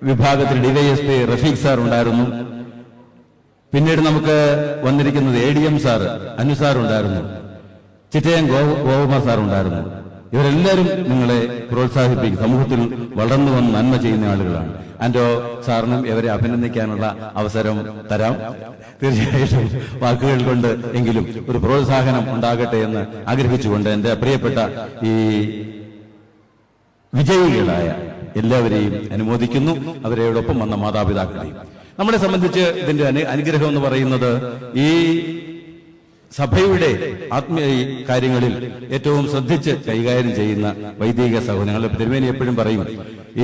വിഭാഗത്തിൽ ഡിവൈഎസ്പി റഫീഖ് സാർ ഉണ്ടായിരുന്നു. പിന്നീട് നമുക്ക് വന്നിരിക്കുന്നത് ADM സാർ അനു സാർ ഉണ്ടായിരുന്നു. ചിറ്റയം ഗോപകുമാർ സാർ ഉണ്ടായിരുന്നു. ഇവരെല്ലാവരും നിങ്ങളെ പ്രോത്സാഹിപ്പിക്കും. സമൂഹത്തിൽ വളർന്നു വന്ന് നന്മ ചെയ്യുന്ന ആളുകളാണ്. ആൻഡോ സാറിനും ഇവരെ അഭിനന്ദിക്കാനുള്ള അവസരം തരാം. തീർച്ചയായിട്ടും വാക്കുകൾ കൊണ്ട് എങ്കിലും ഒരു പ്രോത്സാഹനം ഉണ്ടാകട്ടെ എന്ന് ആഗ്രഹിച്ചുകൊണ്ട് എന്റെ പ്രിയപ്പെട്ട ഈ വിജയികളായ എല്ലാവരെയും അനുമോദിക്കുന്നു, അവരോടൊപ്പം വന്ന മാതാപിതാക്കളെയും. നമ്മളെ സംബന്ധിച്ച് ഇതിന്റെ അനുഗ്രഹം എന്ന് പറയുന്നത് ഈ സഭയുടെ ആത്മീയ കാര്യങ്ങളിൽ ഏറ്റവും ശ്രദ്ധിച്ച് കൈകാര്യം ചെയ്യുന്ന വൈദിക സഹോദരങ്ങൾ. തിരുമേനി എപ്പോഴും പറയും,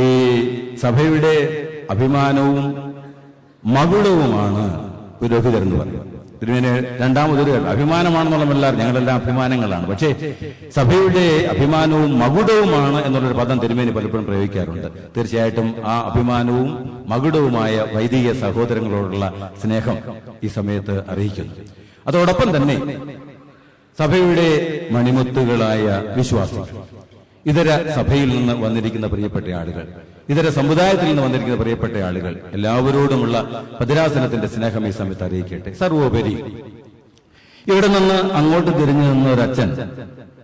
ഈ സഭയുടെ അഭിമാനവും മകുടവുമാണ് പുരോഹിതരെന്ന് പറയും. തിരുമേനി രണ്ടാമതൊരു അഭിമാനമാണെന്നുള്ളതെല്ലാം ഞങ്ങളെല്ലാം അഭിമാനങ്ങളാണ്. പക്ഷേ സഭയുടെ അഭിമാനവും മകുടവുമാണ് എന്നുള്ളൊരു പദം തിരുമേനി പലപ്പോഴും പ്രയോഗിക്കാറുണ്ട്. തീർച്ചയായിട്ടും ആ അഭിമാനവും മകുടവുമായ വൈദിക സഹോദരങ്ങളോടുള്ള സ്നേഹം ഈ സമയത്ത് അറിയിക്കുന്നു. അതോടൊപ്പം തന്നെ സഭയുടെ മണിമുത്തുകളായ വിശ്വാസികൾ, ഇതര സഭയിൽ നിന്ന് വന്നിരിക്കുന്ന പ്രിയപ്പെട്ട ആളുകൾ, ഇതര സമുദായത്തിൽ നിന്ന് വന്നിരിക്കുന്ന പ്രിയപ്പെട്ട ആളുകൾ, എല്ലാവരോടുമുള്ള ഭദ്രാസനത്തിന്റെ സ്നേഹം ഈ സമയത്ത് അറിയിക്കട്ടെ. സർവോപരി ഇവിടെ നിന്ന് അങ്ങോട്ട് തിരിഞ്ഞു നിന്ന ഒരു അച്ഛൻ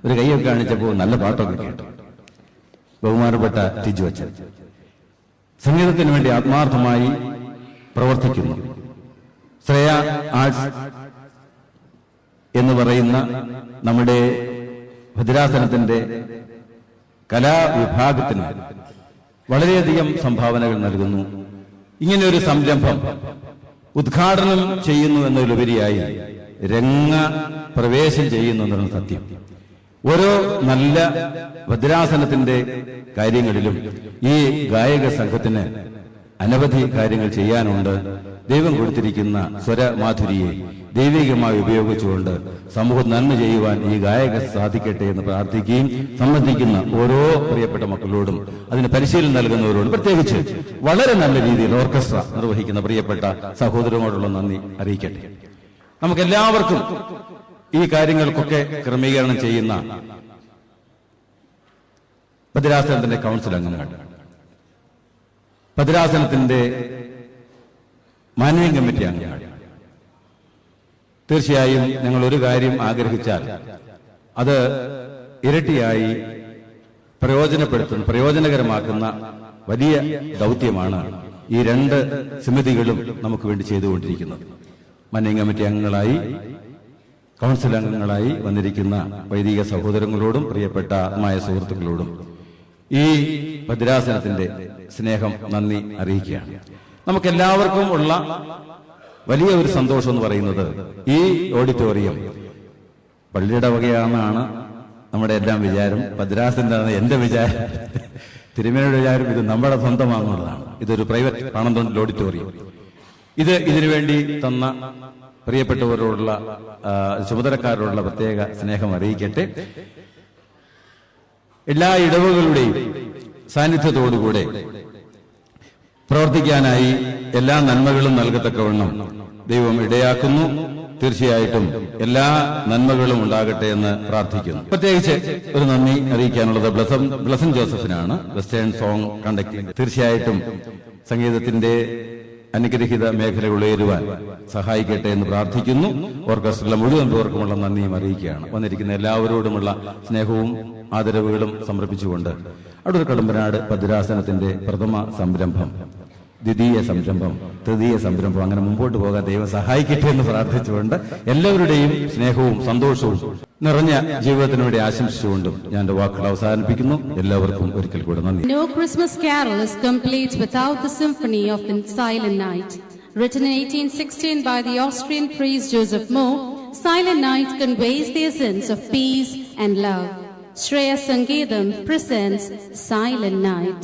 ഒരു കൈയൊക്കെ കാണിച്ചപ്പോൾ നല്ല പാട്ടൊക്കെ കേട്ടു. ബഹുമാനപ്പെട്ട ടിജു അച്ഛൻ സംഗീതത്തിന് വേണ്ടി ആത്മാർത്ഥമായി പ്രവർത്തിക്കുന്നു. ശ്രേയ ആർട്സ് എന്ന് പറയുന്ന നമ്മുടെ ഭദ്രാസനത്തിന്റെ കലാവിഭാഗത്തിന് വളരെയധികം സംഭാവനകൾ നൽകുന്നു. ഇങ്ങനെ ഒരു സംരംഭം ഉദ്ഘാടനം ചെയ്യുന്നു എന്നതിലുപരിയായി രംഗപ്രവേശം ചെയ്യുന്നു എന്നുള്ള സത്യം. ഓരോ നല്ല ഭദ്രാസനത്തിന്റെ കാര്യങ്ങളിലും ഈ ഗായക സംഘത്തിന് അനവധി കാര്യങ്ങൾ ചെയ്യാനുണ്ട്. ദൈവം കൊടുത്തിരിക്കുന്ന സ്വരമാധുരിയെ ദൈവികമായി ഉപയോഗിച്ചുകൊണ്ട് സമൂഹം നന്മ ചെയ്യുവാൻ ഈ ഗായക സാധിക്കട്ടെ എന്ന് പ്രാർത്ഥിക്കുകയും സംബന്ധിക്കുന്ന ഓരോ പ്രിയപ്പെട്ട മക്കളോടും അതിന് പരിശീലനം നൽകുന്നവരോടും പ്രത്യേകിച്ച് വളരെ നല്ല രീതിയിൽ ഓർക്കസ്ട്ര നിർവഹിക്കുന്ന പ്രിയപ്പെട്ട സഹോദരങ്ങളോടുള്ള നന്ദി അറിയിക്കട്ടെ. നമുക്കെല്ലാവർക്കും ഈ കാര്യങ്ങൾക്കൊക്കെ ക്രമീകരണം ചെയ്യുന്ന ഭദ്രാസനത്തിന്റെ കൗൺസിൽ അംഗങ്ങൾ, ഭദ്രാസനത്തിന്റെ മാനേജിംഗ് കമ്മിറ്റി അംഗങ്ങൾ, തീർച്ചയായും ഞങ്ങൾ ഒരു കാര്യം ആഗ്രഹിച്ചാൽ അത് ഇരട്ടിയായി പ്രയോജനകരമാക്കുന്ന വലിയ ദൗത്യമാണ് ഈ രണ്ട് സമിതികളും നമുക്ക് വേണ്ടി ചെയ്തുകൊണ്ടിരിക്കുന്നത്. മാനേജിംഗ് കമ്മിറ്റി അംഗങ്ങളായി, കൗൺസിൽ അംഗങ്ങളായി വന്നിരിക്കുന്ന വൈദിക സഹോദരങ്ങളോടും പ്രിയപ്പെട്ട ആത്മായ സുഹൃത്തുക്കളോടും ഈ ഭദ്രാസനത്തിന്റെ സ്നേഹം, നന്ദി അറിയിക്കുകയാണ്. നമുക്കെല്ലാവർക്കും ഉള്ള വലിയ ഒരു സന്തോഷം എന്ന് പറയുന്നത് ഈ ഓഡിറ്റോറിയം പള്ളിയുടെ വകയാണെന്നാണ് നമ്മുടെ എല്ലാം വിചാരം. ഭദ്രാസനാണ് എന്റെ വിചാരം, തിരുമേനിയുടെ വിചാരം ഇത് നമ്മുടെ സ്വന്തമാണെന്നുള്ളതാണ്. ഇതൊരു പ്രൈവറ്റ് പണം ഓഡിറ്റോറിയം. ഇതിനുവേണ്ടി തന്ന പ്രിയപ്പെട്ടവരോടുള്ള ചുമതലക്കാരോടുള്ള പ്രത്യേക സ്നേഹം അറിയിക്കട്ടെ. എല്ലാ ഇടവകളുടെയും സാന്നിധ്യത്തോടുകൂടെ പ്രവർത്തിക്കാനായി എല്ലാ നന്മകളും നൽകത്തക്കവണ്ണം ദൈവം ഇടയാക്കുന്നു. തീർച്ചയായിട്ടും എല്ലാ നന്മകളും ഉണ്ടാകട്ടെ എന്ന് പ്രാർത്ഥിക്കുന്നു. പ്രത്യേകിച്ച് ഒരു നന്ദി അറിയിക്കാനുള്ളത് ബ്ലസൻ ജോസഫിനാണ്, വെസ്റ്റേൺ സോങ് കണ്ടക്ടിംഗ്. തീർച്ചയായിട്ടും സംഗീതത്തിന്റെ അനുഗ്രഹീത മേഖലകൾ ഉയരുവാൻ സഹായിക്കട്ടെ എന്ന് പ്രാർത്ഥിക്കുന്നു. ഓർക്കസ്ട്രയിലെ മുഴുവൻ പേർക്കുമുള്ള നന്ദിയും അറിയിക്കുകയാണ്. വന്നിരിക്കുന്ന എല്ലാവരോടുമുള്ള സ്നേഹവും ആദരവുകളും സമർപ്പിച്ചുകൊണ്ട് അടൂർ കടമ്പനാട് ഭദ്രാസനത്തിന്റെ പ്രഥമ സംരംഭം, ദ്വിതീയ സംരംഭം, തൃതീയ സംരംഭം അങ്ങനെ മുമ്പോട്ട് പോകാൻ ദൈവം സഹായിക്കട്ടെ എന്ന് പ്രാർത്ഥിച്ചുകൊണ്ട് എല്ലാവരുടെയും സ്നേഹവും സന്തോഷവും നിറഞ്ഞ ജീവിതത്തിനു വേണ്ടി ആശംസിച്ചുകൊണ്ടും ഞാൻ എന്റെ വാക്കുകൾ അവസാനിപ്പിക്കുന്നു. എല്ലാവർക്കും ഒരിക്കൽ കൂടെ നന്ദി. No Christmas carol is complete without the symphony of the Silent Night. Written in 1816 by the Austrian priest Joseph Mohr, Silent Night conveys the essence of peace and love. Shreya Sangeetham presents Silent Night.